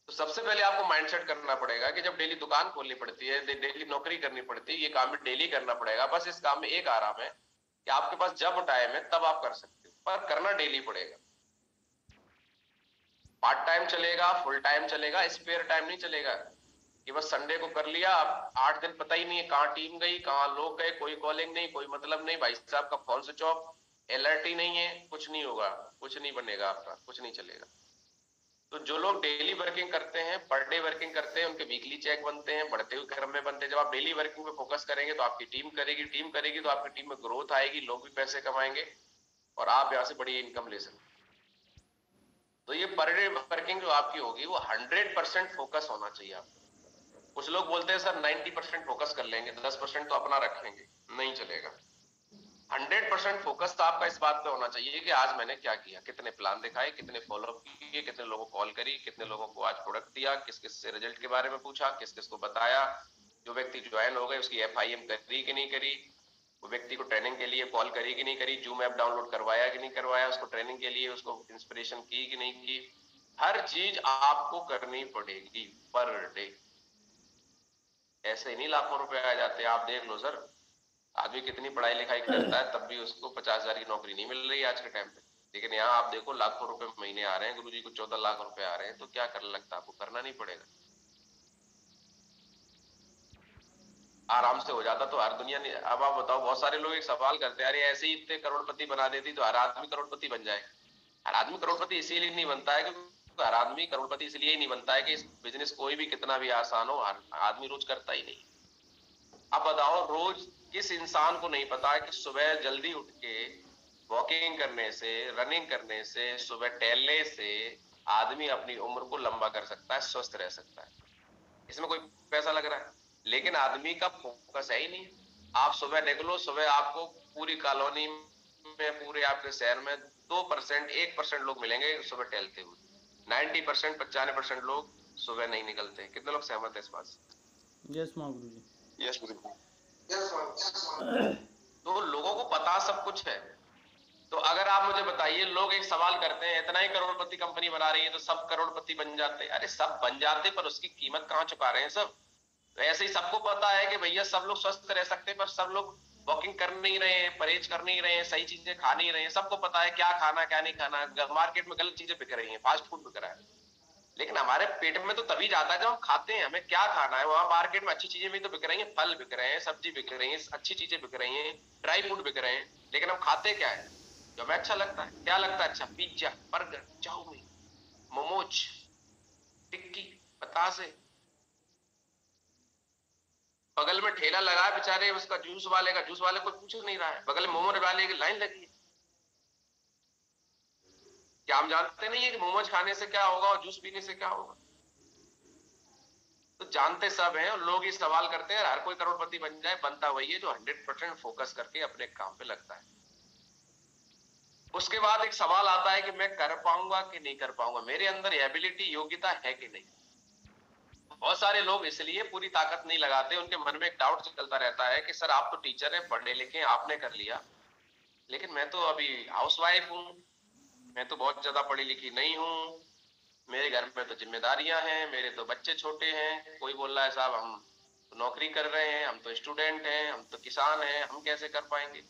तो सबसे पहले आपको माइंडसेट करना पड़ेगा कि जब डेली दुकान खोलनी पड़ती है, डेली नौकरी करनी पड़ती है, ये काम भी डेली करना पड़ेगा। बस इस काम में एक आराम है कि आपके पास जब टाइम है तब आप कर सकते हो, पर करना डेली पड़ेगा। पार्ट टाइम चलेगा, फुल टाइम चलेगा, स्पेयर टाइम नहीं चलेगा कि बस संडे को कर लिया। 8 दिन पता ही नहीं है कहाँ टीम गई, कहाँ लोग गए, कोई कॉलिंग नहीं, कोई मतलब नहीं, भाई साहब का फोन स्विच ऑफ, अलर्ट ही नहीं है, कुछ नहीं होगा, कुछ नहीं बनेगा आपका, कुछ नहीं चलेगा। तो जो लोग डेली वर्किंग करते हैं, पर डे वर्किंग करते हैं, उनके वीकली चेक बनते हैं, बढ़ते हुए क्रम में बनते हैं। जब आप डेली वर्किंग पे फोकस करेंगे तो आपकी टीम करेगी, टीम करेगी तो आपकी टीम में ग्रोथ आएगी, लोग भी पैसे कमाएंगे और आप यहाँ से बड़ी इनकम ले सकते। तो ये पर डे वर्किंग जो आपकी होगी वो 100% फोकस होना चाहिए आपको। कुछ लोग बोलते हैं सर 90% फोकस कर लेंगे, 10% तो अपना रखेंगे, नहीं चलेगा। 100% फोकस तो आपका इस बात पे होना चाहिए कि आज मैंने क्या किया, कितने प्लान दिखाए, कितने फॉलोअप किए, कितने लोगों को कॉल करी, कितने लोगों को आज प्रोडक्ट दिया, किस किस से रिजल्ट के बारे में पूछा, किस किस को बताया, जो व्यक्ति ज्वाइन हो गए उसकी FIM करी कि नहीं करी, वो व्यक्ति को ट्रेनिंग के लिए कॉल करी कि नहीं करी, जूम ऐप डाउनलोड करवाया कि नहीं करवाया, उसको ट्रेनिंग के लिए उसको इंस्पिरेशन की कि नहीं की। हर चीज आपको करनी पड़ेगी पर डे। ऐसे ही नहीं लाखों रुपए आ जाते। आप देख लो सर, आदमी कितनी पढ़ाई लिखाई करता है तब भी उसको 50,000 की नौकरी नहीं मिल रही है आज के टाइम पे। लेकिन यहाँ आप देखो लाखों रुपए महीने आ रहे हैं, गुरुजी को 14 लाख रुपए आ रहे हैं। तो क्या कर लगता है आपको, करना नहीं पड़ेगा? आराम से हो जाता तो हर दुनिया ने। अब आप बताओ, बहुत सारे लोग एक सवाल करते हैं, अरे ऐसे ही इतने करोड़पति बना देती तो हर आदमी करोड़पति बन जाए। हर आदमी करोड़पति इसीलिए नहीं बनता है क्योंकि हर आदमी करोड़पति इसलिए ही नहीं बनता है कि इस बिजनेस कोई भी कितना भी आसान हो, हर आदमी रोज करता ही नहीं। अब बताओ, रोज किस इंसान को नहीं पता है कि सुबह जल्दी उठ के वॉकिंग करने से, रनिंग करने से, सुबह टहलने से आदमी अपनी उम्र को लंबा कर सकता है, स्वस्थ रह सकता है। इसमें कोई पैसा लग रहा है? लेकिन आदमी का फोकस है ही नहीं। आप सुबह निकलो, सुबह आपको पूरी कॉलोनी में, पूरे आपके शहर में 2%, 1% लोग मिलेंगे सुबह टहलते हुए। 90%, 95% लोग सुबह नहीं निकलते। कितने लोग सहमत है इस बात से? यस महागुरु जी। यस गुरु। तो लोगों को पता सब कुछ है। तो अगर आप मुझे बताइए, लोग एक सवाल करते हैं, इतना ही करोड़पति कंपनी बना रही है तो सब करोड़पति बन जाते? अरे सब बन जाते, पर उसकी कीमत कहाँ चुका रहे हैं सब? तो ऐसे ही सबको पता है कि भैया सब लोग स्वस्थ रह सकते हैं, पर सब लोग वॉकिंग कर नहीं रहे हैं, परहेज कर नहीं रहे हैं, सही चीजें खा नहीं रहे हैं। सबको पता है क्या खाना क्या नहीं खाना। मार्केट में गलत चीजें बिक रही हैं, फास्ट फूड बिक रहा है। लेकिन हमारे पेट में तो तभी जाता है जब हम खाते हैं, हमें क्या खाना है। वहां मार्केट में अच्छी चीजें भी तो बिक रही हैं, फल बिक रहे हैं, सब्जी बिक रही है, अच्छी चीजें बिक रही हैं, ड्राई फ्रूट बिक रहे हैं। लेकिन हम खाते क्या है जो हमें अच्छा लगता है? क्या लगता है अच्छा? पिज्जा, बर्गर, चाउमीन, मोमोज, टिक्की, बतासे। बगल में ठेला लगा है बेचारे उसका जूस वाले का, जूस वाले कोई पूछ नहीं रहा है, बगल में मोमो वाले की लाइन लगी है। क्या हम जानते नहीं है कि मोमोज खाने से क्या होगा और जूस पीने से क्या होगा? तो जानते सब हैं और लोग ये सवाल करते हैं। हर कोई करोड़पति बन जाए, बनता वही है जो 100% फोकस करके अपने काम पे लगता है। उसके बाद एक सवाल आता है कि मैं कर पाऊंगा कि नहीं कर पाऊंगा, मेरे अंदर एबिलिटी, योग्यता है कि नहीं। बहुत सारे लोग इसलिए पूरी ताकत नहीं लगाते, उनके मन में एक डाउट चलता रहता है कि सर आप तो टीचर हैं, पढ़े लिखे, आपने कर लिया, लेकिन मैं तो अभी हाउसवाइफ हूँ, मैं तो बहुत ज्यादा पढ़ी लिखी नहीं हूँ, मेरे घर में तो जिम्मेदारियां हैं, मेरे तो बच्चे छोटे हैं। कोई बोल रहा है साहब हम तो नौकरी कर रहे हैं, हम तो स्टूडेंट हैं, हम तो किसान हैं, हम कैसे कर पाएंगे।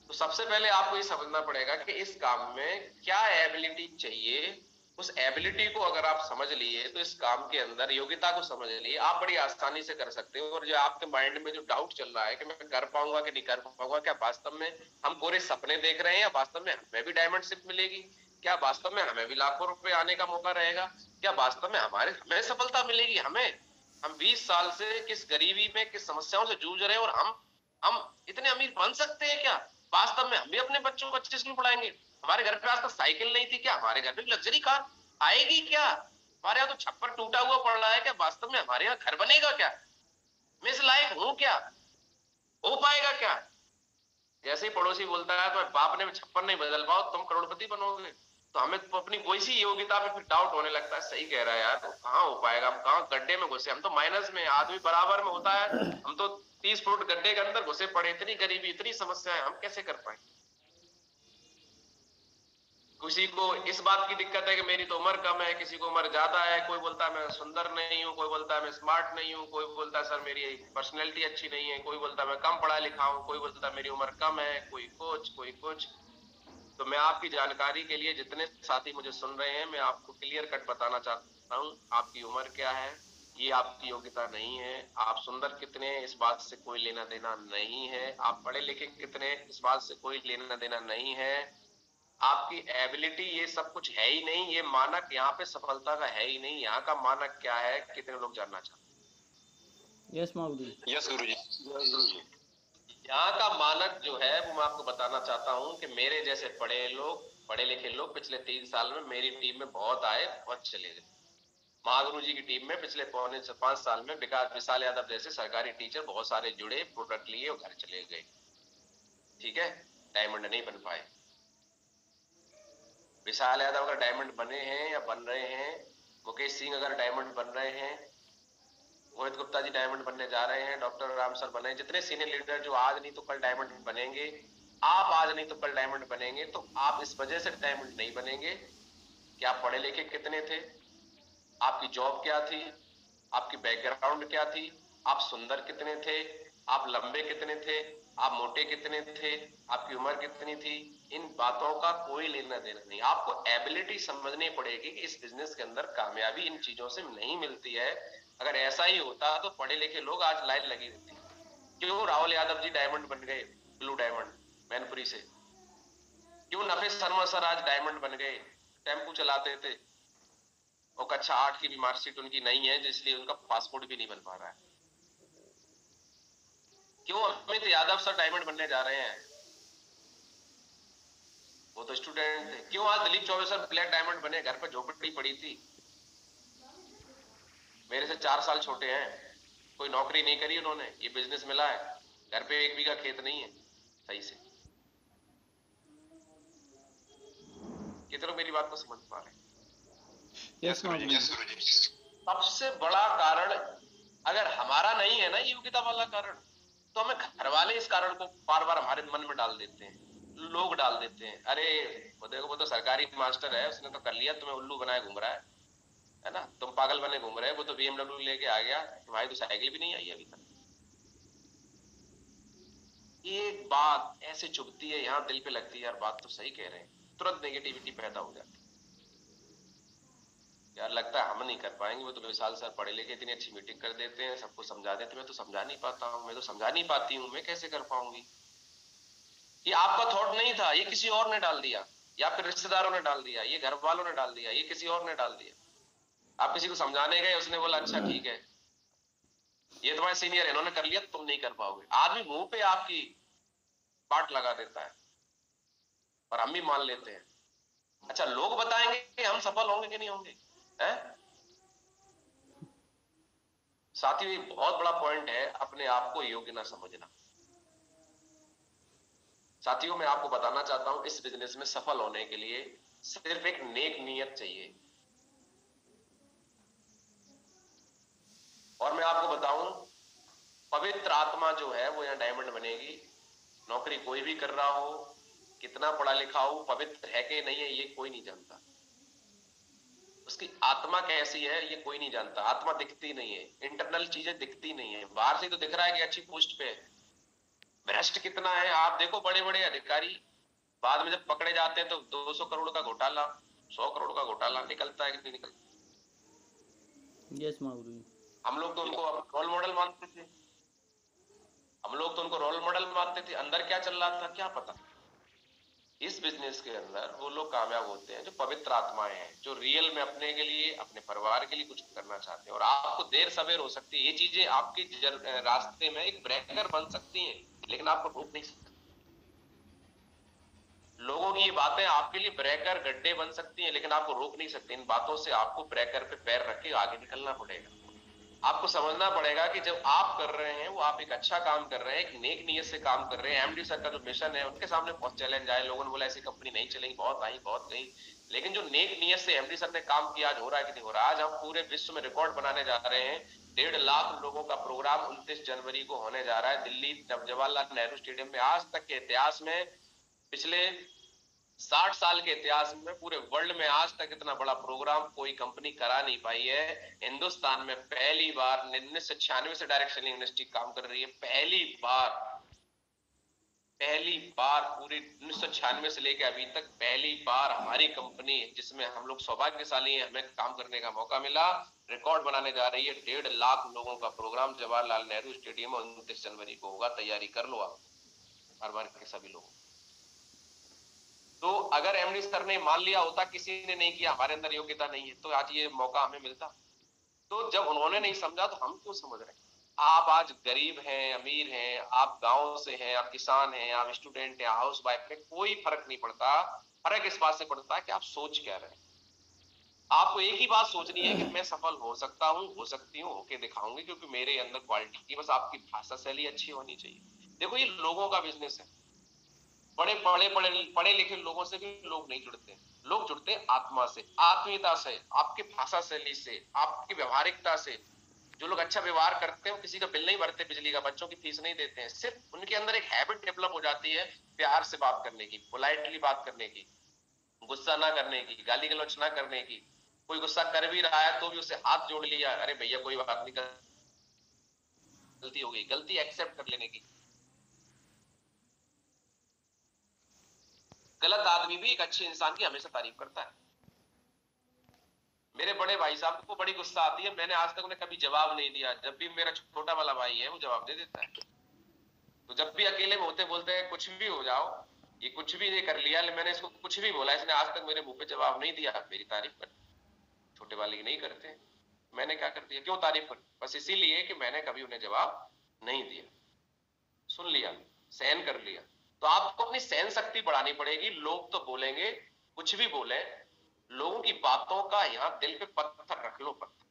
तो सबसे पहले आपको ये समझना पड़ेगा कि इस काम में क्या एबिलिटी चाहिए। उस एबिलिटी को अगर आप समझ लिए तो इस काम के अंदर योग्यता को समझ लिए आप बड़ी आसानी से कर सकते हो। और जो आपके माइंड में जो डाउट चल रहा है कि मैं कर पाऊंगा कि नहीं कर पाऊंगा, क्या वास्तव में हम कोरे सपने देख रहे हैं या वास्तव में हमें भी डायमंड शिप मिलेगी, क्या वास्तव में हमें भी लाखों रुपए आने का मौका रहेगा, क्या वास्तव में हमें सफलता मिलेगी। हम 20 साल से किस गरीबी में किस समस्याओं से जूझ रहे हैं और हम इतने अमीर बन सकते हैं क्या। वास्तव में हम भी अपने बच्चों को अच्छे स्कूल पढ़ाएंगे। हमारे घर पे आज तक साइकिल नहीं थी, क्या हमारे घर पे लग्जरी कार आएगी क्या। हमारे यहाँ तो छप्पर टूटा हुआ पड़ रहा है, क्या वास्तव में हमारे यहाँ घर बनेगा क्या। मैं इस लायक हूं क्या, हो पाएगा क्या। जैसे ही पड़ोसी बोलता है तो बाप ने छप्पर नहीं बदल पाओ तुम करोड़पति बनोगे, तो हमें तो अपनी कोई सी योग्यता पे फिर डाउट होने लगता है। सही कह रहा है यार, तो कहाँ हो पाएगा, हम कहाँ गड्ढे में घुसे, हम तो माइनस में, आदमी बराबर में होता है, हम तो 30 फुट गड्ढे के अंदर घुसे पड़े। इतनी गरीबी इतनी समस्या है, हम कैसे कर पाए। किसी को इस बात की दिक्कत है कि मेरी तो उम्र कम है, किसी को उम्र ज्यादा है, कोई बोलता है मैं सुंदर नहीं हूँ, कोई बोलता है मैं स्मार्ट नहीं हूँ, कोई बोलता है सर मेरी पर्सनैलिटी अच्छी नहीं है, कोई बोलता है मैं कम पढ़ा लिखा हूँ, कोई बोलता है मेरी उम्र कम है, कोई कुछ। तो मैं आपकी जानकारी के लिए, जितने साथी मुझे सुन रहे हैं, मैं आपको क्लियर कट बताना चाहता हूँ, आपकी उम्र क्या है ये आपकी योग्यता नहीं है। आप सुंदर कितने इस बात से कोई लेना देना नहीं है, आप पढ़े लिखे कितने इस बात से कोई लेना देना नहीं है। आपकी एबिलिटी ये सब कुछ है ही नहीं, ये मानक यहाँ पे सफलता का है ही नहीं। यहाँ का मानक क्या है, कितने लोग जानना चाहते हैं। यस गुरुजी। यस गुरुजी। यहाँ का मानक जो है वो मैं आपको बताना चाहता हूँ कि मेरे जैसे पढ़े लिखे लोग पिछले 3 साल में मेरी टीम में बहुत आए, बहुत चले गए। महागुरु जी की टीम में पिछले 5 साल में विशाल यादव जैसे सरकारी टीचर बहुत सारे जुड़े, प्रोडक्ट लिए और घर चले गए। ठीक है, डायमंड नहीं बन पाए। विशाल यादव अगर डायमंड बने हैं या बन रहे हैं, मुकेश सिंह अगर डायमंड बन रहे हैं, मोहित गुप्ता जी डायमंड बनने जा रहे हैं, डॉक्टर राम सर बने, जितने सीनियर लीडर जो आज नहीं तो कल डायमंड बनेंगे, आप आज नहीं तो कल डायमंड बनेंगे। तो आप इस वजह से डायमंड नहीं बनेंगे कि आप पढ़े लिखे कितने थे, आपकी जॉब क्या थी, आपकी बैकग्राउंड क्या थी, आप सुंदर कितने थे, आप लंबे कितने थे, आप मोटे कितने थे, आपकी उम्र कितनी थी। इन बातों का कोई लेना देना नहीं। आपको एबिलिटी समझनी पड़ेगी कि इस बिजनेस के अंदर कामयाबी इन चीजों से नहीं मिलती है। अगर ऐसा ही होता तो पढ़े लिखे लोग आज लाइन लगी होती। क्यों राहुल यादव जी डायमंड बन गए, ब्लू डायमंड मैनपुरी से। क्यों नफीस शर्मा सर आज डायमंड बन गए, टेम्पू चलाते थे और कक्षा 8 की भी मार्कशीट उनकी नहीं है, जिसलिए उनका पासपोर्ट भी नहीं बन पा रहा है। क्यों अमित यादव सर डायमंड बनने जा रहे हैं, वो तो स्टूडेंट थे। क्यों आज Dilip Choubey sir black diamond बने, घर पर झोपड़ी पड़ी थी, मेरे से 4 साल छोटे हैं, कोई नौकरी नहीं करी उन्होंने, ये बिजनेस मिला है, घर पे 1 बीघा खेत नहीं है सही से। कितने लोग मेरी बात को समझ पा रहे हैं। यस गुरुजी। सबसे बड़ा कारण अगर हमारा नहीं है ना योग्यता वाला कारण, तो हमें घर वाले इस कारण को बार बार हमारे मन में डाल देते हैं, लोग डाल देते हैं। अरे वो देखो वो तो सरकारी मास्टर है, उसने तो कर लिया, तुम्हें उल्लू बनाए घूम रहा है ना, तुम पागल बने घूम रहे हो, वो तो BMW लेके आ गया, तुम्हारी तो साइकिल भी नहीं आई अभी तक। एक बात ऐसे चुभती है, यहाँ दिल पे लगती है, यार बात तो सही कह रहे हैं, तुरंत नेगेटिविटी पैदा हो जाती है। यार लगता है हम नहीं कर पाएंगे, वो तो विशाल सर पढ़े लिखे इतनी अच्छी मीटिंग कर देते हैं, सबको समझा देते हैं, मैं तो समझा नहीं पाता हूँ, मैं तो समझा नहीं पाती हूँ, मैं कैसे कर पाऊंगी। ये आपका थॉट नहीं था, ये किसी और ने डाल दिया, या फिर रिश्तेदारों ने डाल दिया, ये घर वालों ने डाल दिया, ये किसी और ने डाल दिया। आप किसी को समझाने गए, उसने बोला अच्छा ठीक है, ये तुम्हारे सीनियर है, इन्होंने कर लिया, तुम नहीं कर पाओगे। आदमी मुंह पे आपकी पाट लगा देता है और हम भी मान लेते हैं। अच्छा लोग बताएंगे कि हम सफल होंगे कि नहीं होंगे, हैं? साथियों बहुत बड़ा पॉइंट है अपने आप को योग्य ना समझना। साथियों मैं आपको बताना चाहता हूं, इस बिजनेस में सफल होने के लिए सिर्फ एक नेक नीयत चाहिए। और मैं आपको बताऊं, पवित्र आत्मा जो है वो यहाँ डायमंड बनेगी। नौकरी कोई भी कर रहा हो, कितना पढ़ा लिखा हो, पवित्र है कि नहीं है ये कोई नहीं जानता। उसकी आत्मा कैसी है ये कोई नहीं जानता। आत्मा दिखती नहीं है, इंटरनल चीजें दिखती नहीं है। बाहर से तो दिख रहा है कि अच्छी पोस्ट पे है, भ्रष्ट कितना है। आप देखो बड़े बड़े अधिकारी बाद में जब पकड़े जाते हैं तो 200 करोड़ का घोटाला, 100 करोड़ का घोटाला निकलता है कि नहीं निकलता। यस महागुरु जी। हम लोग तो उनको रोल मॉडल मानते थे, हम लोग तो उनको रोल मॉडल मानते थे। अंदर क्या चल रहा था क्या पता। इस बिजनेस के अंदर वो लोग कामयाब होते हैं जो पवित्र आत्माएं हैं, जो रियल में अपने के लिए, अपने परिवार के लिए कुछ करना चाहते हैं। और आपको देर सवेर हो सकती है, ये चीजें आपके रास्ते में एक ब्रेकर बन सकती हैं, लेकिन आपको रोक नहीं सकती। लोगों की ये बातें आपके लिए ब्रेकर गड्ढे बन सकती हैं, लेकिन आपको रोक नहीं सकती। इन बातों से आपको ब्रेकर पे पैर रख के आगे निकलना पड़ेगा। आपको समझना पड़ेगा कि जब आप कर रहे हैं वो आप एक अच्छा काम कर रहे हैं, एक नेक नियत से काम कर रहे हैं। एमडी सर का जो मिशन है उनके सामने बहुत चैलेंज आए, लोगों ने बोला ऐसी कंपनी नहीं चलेगी, बहुत आई बहुत गई, लेकिन जो नेक नियत से एमडी सर ने काम किया आज हो रहा है कि नहीं हो रहा। आज हम पूरे विश्व में रिकॉर्ड बनाने जा रहे हैं। 1.5 लाख लोगों का प्रोग्राम 29 जनवरी को होने जा रहा है दिल्ली जवाहरलाल नेहरू स्टेडियम में। आज तक के इतिहास में, पिछले 60 साल के इतिहास में, पूरे वर्ल्ड में आज तक इतना बड़ा प्रोग्राम कोई कंपनी करा नहीं पाई है। हिंदुस्तान में पहली बार 1996 से डायरेक्ट सेलिंग इंडस्ट्री काम कर रही है। पहली बार पूरी 1996 से लेकर अभी तक पहली बार हमारी कंपनी, जिसमें हम लोग सौभाग्यशाली हैं, हमें काम करने का मौका मिला, रिकॉर्ड बनाने जा रही है। 1.5 लाख लोगों का प्रोग्राम जवाहरलाल नेहरू स्टेडियम में 29 जनवरी को होगा। तैयारी कर लो आप, हर बार के सभी लोग। तो अगर एमडी सर ने मान लिया होता किसी ने नहीं किया, हमारे अंदर योग्यता नहीं है, तो आज ये मौका हमें मिलता। तो जब उन्होंने नहीं समझा तो हम क्यों समझ रहे हैं। आप आज गरीब हैं, अमीर हैं, आप गांव से हैं, आप किसान हैं, आप स्टूडेंट हैं, हाउस वाइफ हैं, कोई फर्क नहीं पड़ता। फर्क इस बात से पड़ता है कि आप सोच क्या रहे हैं। आपको एक ही बात सोचनी है कि मैं सफल हो सकता हूँ, हो सकती हूँ, होके दिखाऊंगी, क्योंकि मेरे अंदर क्वालिटी की, बस आपकी भाषा शैली अच्छी होनी चाहिए। देखो ये लोगों का बिजनेस है। पढ़े लिखे लोगों से भी लोग नहीं जुड़ते, लोग जुड़ते हैं आत्मा से, आत्मीयता से, आपकी भाषा शैली से, आपकी व्यवहारिकता से। जो लोग अच्छा व्यवहार करते हैं वो किसी का बिल नहीं भरते, बिजली का, बच्चों की फीस नहीं देते हैं। सिर्फ उनके अंदर एक हैबिट डेवलप हो जाती है प्यार से बात करने की, पोलाइटली बात करने की, गुस्सा ना करने की, गाली गलौच ना करने की। कोई गुस्सा कर भी रहा है तो भी उसे हाथ जोड़ लिया, अरे भैया कोई बात नहीं, गलती हो गई, गलती एक्सेप्ट कर लेने की। गलत आदमी भी एक अच्छे इंसान की हमेशा तारीफ करता है। मेरे बड़े भाई साहब को बड़ी गुस्सा आती है, मैंने आज तक उन्हें कभी जवाब नहीं दिया। जब भी मेरा छोटा वाला भाई है वो जवाब दे देता है। तो जब भी अकेले में होते बोलते हैं कुछ भी हो जाओ, ये कुछ भी नहीं कर लिया, मैंने इसको कुछ भी बोला, इसने आज तक मेरे मुंह पे जवाब नहीं दिया, मेरी तारीफ कर। छोटे वाले की नहीं करते, मैंने क्या कर दिया, क्यों तारीफ कर? बस इसीलिए कि मैंने कभी उन्हें जवाब नहीं दिया, सुन लिया, सहन कर लिया। तो आपको अपनी सहन शक्ति बढ़ानी पड़ेगी। लोग तो बोलेंगे, कुछ भी बोले, लोगों की बातों का यहां दिल पे पत्थर रख लो, पत्थर,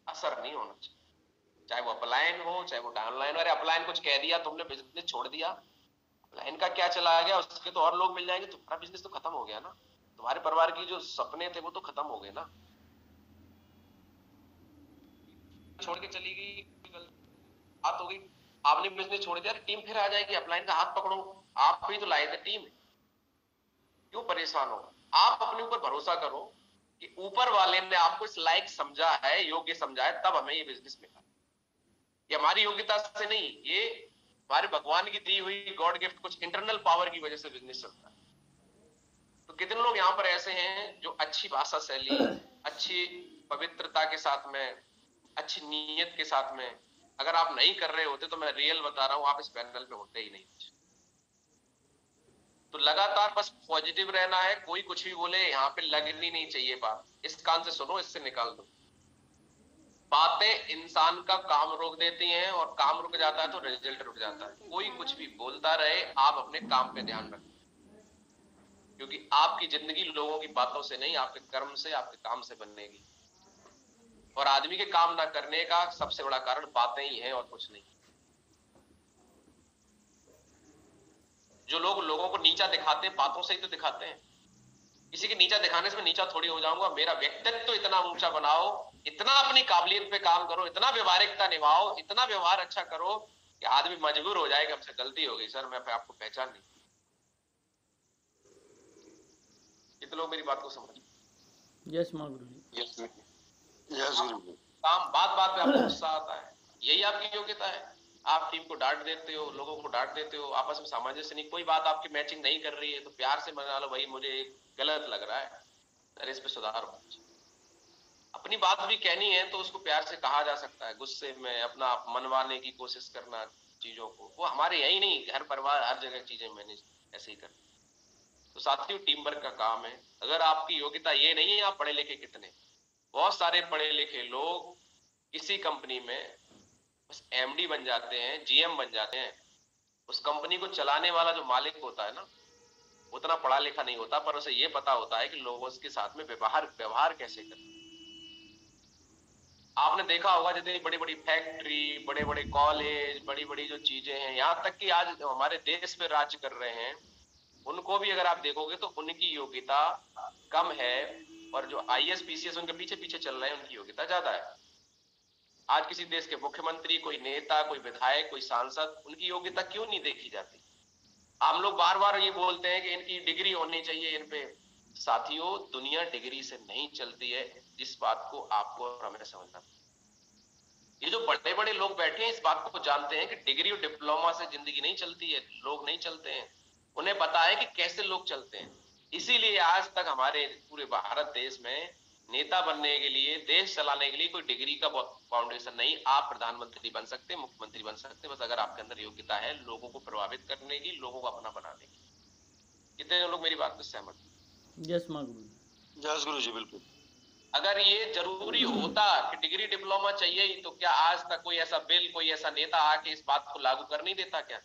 असर नहीं होना चाहिए। चाहे वो अपलाइन हो, चाहे वो डाउनलाइन। अरे अपलाइन कुछ कह दिया तुमने, बिजनेस छोड़ दिया, अपलाइन का क्या चला गया, उसके तो और लोग मिल जाएंगे, तुम्हारा बिजनेस तो खत्म हो गया ना। तुम्हारे परिवार की जो सपने थे वो तो खत्म हो गए ना। छोड़ के चली गई, बात हो गई, आपने बिजनेस छोड़ दिया, टीम फिर आ जाएगी, अपलाइन का हाथ पकड़ो, आप भी तो लाए थे टीम, क्यों परेशान हो? आप अपने ऊपर भरोसा करो कि ऊपर वाले ने आपको इस लायक समझा है, योग्य समझा है, तब हमें ये बिजनेस मिला। ये हमारी योग्यता से नहीं, ये हमारे भगवान की दी हुई गॉड गिफ्ट कुछ इंटरनल पावर की वजह से बिजनेस चलता है। तो कितने लोग यहाँ पर ऐसे हैं जो अच्छी भाषा शैली, अच्छी पवित्रता के साथ में, अच्छी नीयत के साथ में, अगर आप नहीं कर रहे होते तो मैं रियल बता रहा हूं आप इस पैनल पे होते ही नहीं। तो लगातार बस पॉजिटिव रहना है, कोई कुछ भी बोले यहाँ पे लगनी नहीं चाहिए बात। इस कान से सुनो, इससे निकाल दो। बातें इंसान का काम रोक देती हैं, और काम रुक जाता है तो रिजल्ट रुक जाता है। कोई कुछ भी बोलता रहे, आप अपने काम पे ध्यान रखें, क्योंकि आपकी जिंदगी लोगों की बातों से नहीं, आपके कर्म से, आपके काम से बनेगी। और आदमी के काम ना करने का सबसे बड़ा कारण बातें ही है और कुछ नहीं। जो लोग लोगों को नीचा दिखाते हैं, बातों से ही तो दिखाते हैं। किसी के नीचा दिखाने से मैं नीचा थोड़ी हो जाऊंगा। मेरा व्यक्तित्व तो इतना ऊंचा बनाओ, इतना अपनी काबिलियत पे काम करो, इतना व्यवहारिकता निभाओ, इतना व्यवहार अच्छा करो कि आदमी मजबूर हो जाए कि हमसे गलती हो गई सर, मैं आपको पहचान नहीं। कितने लोग मेरी बात को समझ? यस माँ गुरु जी। यस गुरु जी। काम बात बात पे आपको गुस्सा आता है, यही आपकी योग्यता है। आप टीम को डांट देते हो, लोगों को डांट देते हो, आपस में सामंजस्य नहीं, कोई बात आपकी मैचिंग नहीं कर रही है तो प्यार से मना लो, भाई मुझे गलत लग रहा है, अरे इस पे सुधार हो। अपनी बात भी कहनी है तो उसको प्यार से कहा जा सकता है, गुस्से में अपना मनवाने की कोशिश करना चीजों को, वो हमारे यही नहीं, घर परिवार हर जगह चीजें मैनेज ऐसे ही कर। तो साथियों टीम वर्क का काम है। अगर आपकी योग्यता ये नहीं है, आप पढ़े लिखे कितने, बहुत सारे पढ़े लिखे लोग किसी कंपनी में बस एमडी बन जाते हैं, जीएम बन जाते हैं। उस कंपनी को चलाने वाला जो मालिक होता है ना, उतना पढ़ा लिखा नहीं होता, पर उसे ये पता होता है कि लोगों के साथ में व्यवहार कैसे करें। आपने देखा होगा जितनी बड़ी बड़ी फैक्ट्री, बड़े बड़े कॉलेज, बड़ी बड़ी जो चीजें हैं, यहाँ तक कि आज हमारे देश पे राज्य कर रहे हैं, उनको भी अगर आप देखोगे तो उनकी योग्यता कम है, और जो आईएएस पीसीएस उनके पीछे पीछे चल रहे हैं उनकी योग्यता ज्यादा है। आज किसी देश के मुख्यमंत्री, कोई नेता, कोई विधायक, कोई सांसद, उनकी योग्यता क्यों नहीं देखी जाती? हम लोग बार बार ये बोलते हैं कि इनकी डिग्री होनी चाहिए इन पे। साथियों दुनिया डिग्री से नहीं चलती है, जिस बात को आपको और हमें समझना। ये जो बड़े बड़े लोग बैठे हैं इस बात को जानते हैं कि डिग्री और डिप्लोमा से जिंदगी नहीं चलती है, लोग नहीं चलते हैं। उन्हें पता है कि कैसे लोग चलते हैं। इसीलिए आज तक हमारे पूरे भारत देश में नेता बनने के लिए, देश चलाने के लिए कोई डिग्री का फाउंडेशन नहीं। आप प्रधानमंत्री बन सकते, मुख्यमंत्री बन सकते, बस अगर आपके अंदर योग्यता है लोगों को प्रभावित करने की, लोगों को अपना बनाने की। कितने लोग मेरी बात से सहमत? यस माँ गुरु जी। यस गुरु जी बिल्कुल। अगर ये जरूरी होता कि डिग्री डिप्लोमा चाहिए ही, तो क्या आज तक कोई ऐसा बिल, कोई ऐसा नेता आके इस बात को लागू कर नहीं देता क्या?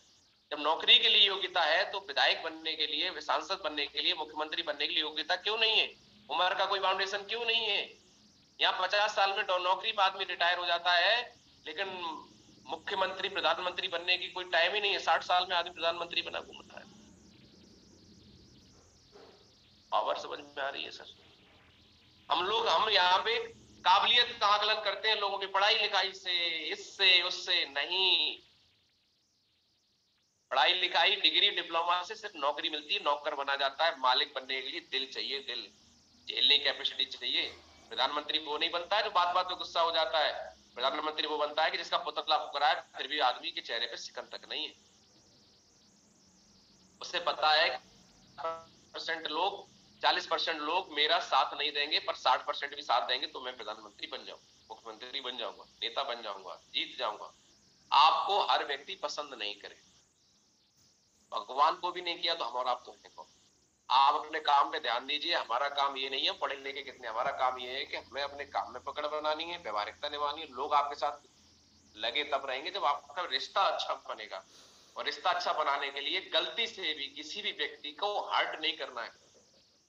जब नौकरी के लिए योग्यता है तो विधायक बनने के लिए, सांसद बनने के लिए, मुख्यमंत्री बनने के लिए योग्यता क्यों नहीं है? उम्र का कोई फाउंडेशन क्यों नहीं है? यहाँ 50 साल में नौकरी में आदमी रिटायर हो जाता है, लेकिन मुख्यमंत्री, प्रधानमंत्री बनने की कोई टाइम ही नहीं है। 60 साल में आदमी प्रधानमंत्री बना घूमता है। पावर समझ में आ रही है सर? हम यहाँ पे काबिलियत का आकलन करते हैं लोगों की पढ़ाई लिखाई से, इससे उससे नहीं। पढ़ाई लिखाई, डिग्री डिप्लोमा से सिर्फ नौकरी मिलती है, नौकर बना जाता है। मालिक बनने के लिए दिल चाहिए, दिल, झेलने की कैपेसिटी चाहिए। प्रधानमंत्री वो नहीं बनता है जो बात बात पे गुस्सा हो जाता है। प्रधानमंत्री वो बनता है कि जिसका पुतला फुकरा है फिर भी आदमी के चेहरे पे सिकन तक नहीं है। उसे पता है 40% लोग मेरा साथ नहीं देंगे, पर 60% भी साथ देंगे तो मैं प्रधानमंत्री बन जाऊंगा, मुख्यमंत्री बन जाऊंगा, नेता बन जाऊंगा, जीत जाऊंगा। आपको हर व्यक्ति पसंद नहीं करे, भगवान को भी नहीं किया तो हम और आप तो हैं कौन? आप अपने काम पे ध्यान दीजिए। हमारा काम ये नहीं है पढ़े लिखे कितने, हमारा काम ये है कि हमें अपने काम में पकड़ बनानी है, व्यवहारिकता निभानी है। लोग आपके साथ लगे तब रहेंगे जब आपका रिश्ता अच्छा बनेगा, और रिश्ता अच्छा बनाने के लिए गलती से भी किसी भी व्यक्ति को हर्ट नहीं करना है।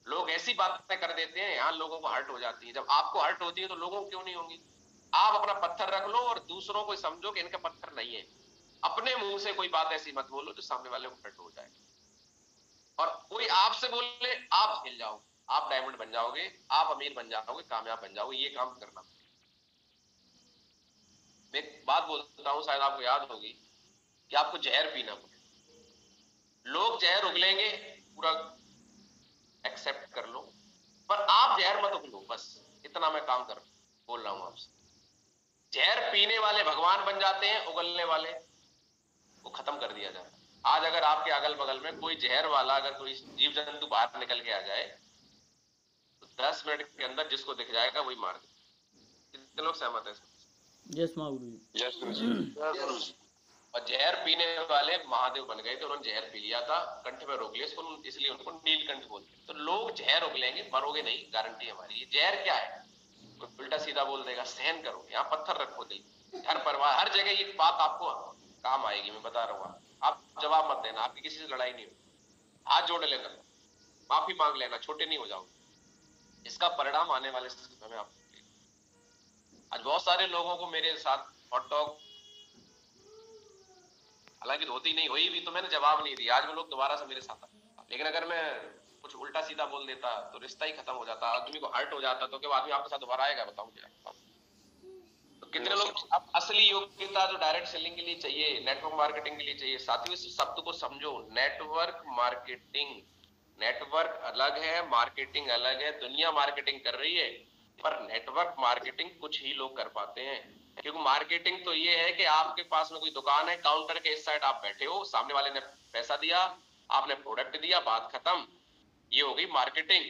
लोग ऐसी बातें कर देते हैं, यहाँ लोगों को हर्ट हो जाती है। जब आपको हर्ट होती है तो लोगों को क्यों नहीं होंगी? आप अपना पत्थर रख लो और दूसरों को समझो कि इनका पत्थर नहीं है। अपने मुंह से कोई बात ऐसी मत बोलो जो सामने वाले को हर्ट हो जाए। और कोई आपसे बोले, आप हिल जाओ, आप डायमंड बन जाओगे, आप अमीर बन जाओगे, कामयाब बन जाओगे, ये काम करना। मैं एक बात बोलता हूं, शायद आपको याद होगी, कि आपको जहर पीना पड़े। लोग जहर उगलेंगे, पूरा एक्सेप्ट कर लो, पर आप जहर मत उगलो। बस इतना मैं काम कर बोल रहा हूं आपसे। जहर पीने वाले भगवान बन जाते हैं, उगलने वाले को खत्म कर दिया जाता है। आज अगर आपके अगल बगल में कोई जहर वाला, अगर कोई जीव जंतु बाहर निकल के आ जाए तो 10 मिनट के अंदर जिसको दिख जाएगा वही मार दे। कितने लोग सहमत है? यस माँ गुरु जी। यस गुरु जी। और जहर पीने वाले महादेव बन गए थे, उन्होंने जहर पी लिया था, कंठ में रोक लिया, इसलिए उनको नीलकंठ बोलते हैं। तो लोग जहर उगलेंगे, मरोगे नहीं, गारंटी हमारी। ये जहर क्या है? कोई उल्टा सीधा बोल देगा, सहन करो, यहाँ पत्थर रखो दिल, घर परिवार हर जगह ये बात आपको काम आएगी। मैं बता रहा हूँ, आप जवाब मत देना, आपकी किसी से लड़ाई नहीं होगी, हाथ जोड़ लेना, माफी मांग लेना, छोटे नहीं हो जाओगे। इसका परिणाम आने वाले समय में आप। आज बहुत सारे लोगों को मेरे साथ हॉट टॉक, हालांकि धोती नहीं हुई भी तो मैंने जवाब नहीं दिया, आज वो लोग दोबारा से मेरे साथ आए। लेकिन अगर मैं कुछ उल्टा सीधा बोल देता तो रिश्ता ही खत्म हो जाता, आदमी को हर्ट हो जाता, तो क्या आदमी आपके साथ दोबारा आएगा? बताऊं क्या? तो कितने लोग अब असली योग्यता जो डायरेक्ट सेलिंग के लिए चाहिए, नेटवर्क मार्केटिंग के लिए चाहिए। साथियों इस शब्द को समझो, नेटवर्क मार्केटिंग नेटवर्क अलग है, मार्केटिंग अलग है। दुनिया मार्केटिंग कर रही है, पर नेटवर्क मार्केटिंग कुछ ही लोग कर पाते हैं। क्योंकि मार्केटिंग तो ये है कि आपके पास में कोई दुकान है, काउंटर के इस साइड आप बैठे हो, सामने वाले ने पैसा दिया, आपने प्रोडक्ट दिया, बात खत्म। ये हो गई मार्केटिंग।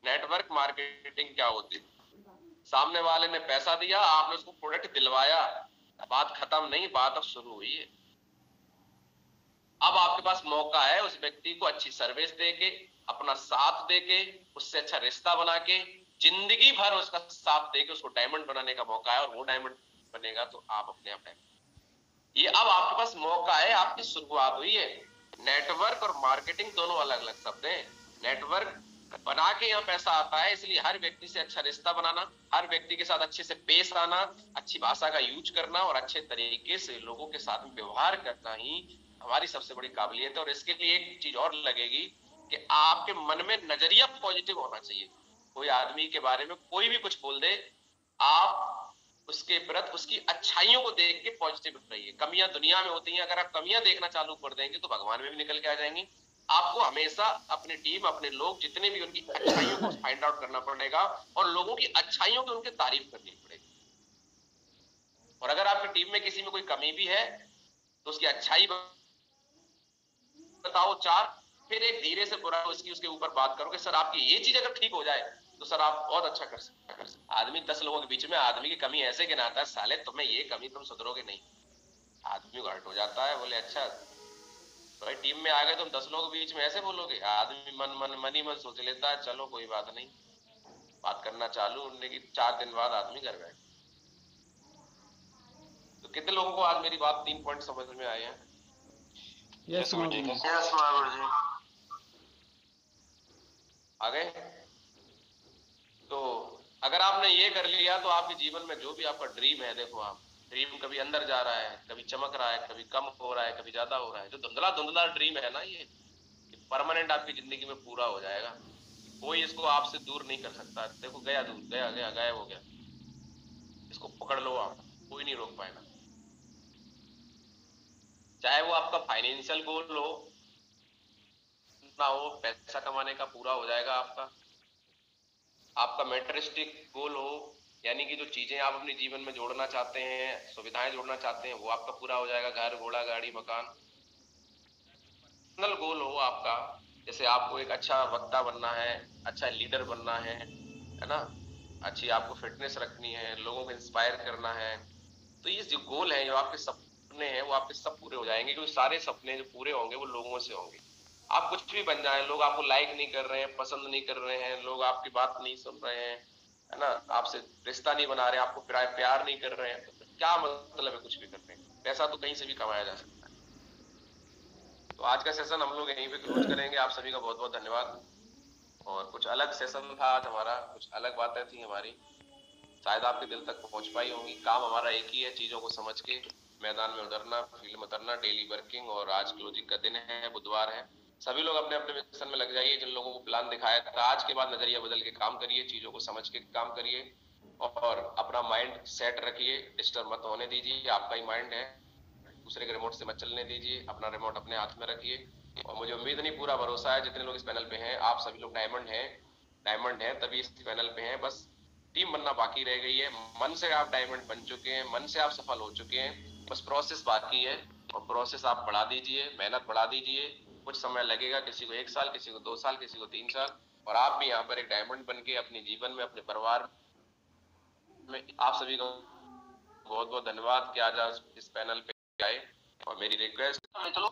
नेटवर्क मार्केटिंग क्या होती है? सामने वाले ने पैसा दिया, आपने उसको प्रोडक्ट दिलवाया, बात खत्म नहीं, बात अब शुरू हुई है। अब आपके पास मौका है उस व्यक्ति को अच्छी सर्विस देके, अपना साथ देके, उससे अच्छा रिश्ता बना के, जिंदगी भर उसका साथ देके उसको डायमंड बनाने का मौका है। और वो डायमंड बनेगा तो आप अपने आप डायमंड। ये अब आपके पास मौका है, आपकी शुरुआत हुई है। नेटवर्क और मार्केटिंग दोनों अलग अलग शब्द हैं। नेटवर्क बना के यहाँ पैसा आता है, इसलिए हर व्यक्ति से अच्छा रिश्ता बनाना, हर व्यक्ति के साथ अच्छे से पेश आना, अच्छी भाषा का यूज करना और अच्छे तरीके से लोगों के साथ व्यवहार करना ही हमारी सबसे बड़ी काबिलियत है। और इसके लिए एक चीज और लगेगी कि आपके मन में नजरिया पॉजिटिव होना चाहिए। कोई आदमी के बारे में कोई भी कुछ बोल दे, आप उसके प्रति उसकी अच्छाइयों को देख के पॉजिटिव रहिए। कमियां दुनिया में होती हैं, अगर आप कमियां देखना चालू कर देंगे तो भगवान में भी निकल के आ जाएंगी। आपको हमेशा अपनी टीम, अपने लोग जितने भी, उनकी अच्छाइयों को फाइंड आउट करना पड़ेगा और लोगों की अच्छाइयों की उनकी तारीफ करनी पड़ेगी। और अगर आपकी टीम में किसी में कोई कमी भी है तो उसकी अच्छाई बताओ चार, फिर एक धीरे से बुरा उसके ऊपर बात करो कि सर आपकी ये चीज अगर ठीक हो जाए तो सर आप बहुत अच्छा कर सकते। आदमी 10 लोगों के बीच में आदमी की कमी ऐसे गिनाता है, साले तुम्हें ये कमी तुम सुधरोगे नहीं। आदमी को हर्ट हो जाता है, बोले अच्छा तो भाई टीम में आ गए तुम 10 लोगों के बीच में ऐसे बोलोगे। आदमी मन ही मन सोच लेता है चलो कोई बात नहीं, बात करना चालू उनने की 4 दिन बाद आदमी घर गए। तो कितने लोगों को आज मेरी बात 3 पॉइंट समझ में आए हैं? यस महागुरु जी। यस महागुरु जी। आ गए? तो अगर आपने ये कर लिया तो आपके जीवन में जो भी आपका ड्रीम है, देखो आप ड्रीम कभी अंदर जा रहा है, कभी चमक रहा है, कभी कम हो रहा है, कभी ज्यादा हो रहा है। जो धुंधला धुंधला ड्रीम है ना, ये परमानेंट आपकी जिंदगी में पूरा हो जाएगा। कोई इसको आपसे दूर नहीं कर सकता। देखो गया दूर, गया गया गायब हो गया, इसको पकड़ लो आप, कोई नहीं रोक पाएगा। चाहे वो आपका फाइनेंशियल गोल हो ना हो, पैसा कमाने का पूरा हो जाएगा आपका। आपका मेटरिस्टिक गोल हो, यानी कि जो चीजें आप अपने जीवन में जोड़ना चाहते हैं, सुविधाएं जोड़ना चाहते हैं, वो आपका पूरा हो जाएगा। घर, घोड़ा, गाड़ी, मकान। पर्सनल गोल हो आपका, जैसे आपको एक अच्छा वक्ता बनना है, अच्छा लीडर बनना है ना, अच्छी आपको फिटनेस रखनी है, लोगों को इंस्पायर करना है, तो ये जो गोल है, जो आपके सपने हैं, वो आपके सब पूरे हो जाएंगे। क्योंकि सारे सपने जो पूरे होंगे वो लोगों से होंगे। आप कुछ भी बन जाए, लोग आपको लाइक नहीं कर रहे हैं, पसंद नहीं कर रहे हैं, लोग आपकी बात नहीं सुन रहे हैं, है ना, आपसे रिश्ता नहीं बना रहे हैं, आपको प्यार नहीं कर रहे हैं, तो क्या मतलब है कुछ भी करने का? पैसा तो कहीं से भी कमाया जा सकता है। तो आज का सेशन हम लोग यहीं पे क्लोज करेंगे। आप सभी का बहुत बहुत धन्यवाद। और कुछ अलग सेशन था आज हमारा, कुछ अलग बातें थी हमारी, शायद आपके दिल तक पहुंच पाई होंगी। काम हमारा एक ही है, चीजों को समझ के मैदान में उतरना, फील्ड में उतरना, डेली वर्किंग। और आज क्लोजिंग का दिन है, बुधवार है। सभी लोग अपने अपने मिशन में लग जाइए। जिन लोगों को प्लान दिखाया था, आज के बाद नजरिया बदल के काम करिए, चीजों को समझ के काम करिए और अपना माइंड सेट रखिए। डिस्टर्ब मत होने दीजिए, आपका ही माइंड है, दूसरे के रिमोट से मत चलने दीजिए। अपना रिमोट अपने हाथ में रखिए। और मुझे उम्मीद नहीं, पूरा भरोसा है, जितने लोग इस पैनल पे हैं, आप सभी लोग डायमंड हैं तभी इस पैनल पे हैं। बस टीम बनना बाकी रह गई है। मन से आप डायमंड बन चुके हैं, मन से आप सफल हो चुके हैं, बस प्रोसेस बाकी है। और प्रोसेस आप बढ़ा दीजिए, मेहनत बढ़ा दीजिए। कुछ समय लगेगा, किसी को 1 साल, किसी को 2 साल, किसी को 3 साल। और आप भी यहाँ पर एक डायमंड बन के अपने जीवन में, अपने परिवार में, आप सभी को बहुत बहुत धन्यवाद कि आज इस पैनल पे आए। और मेरी रिक्वेस्ट, चलो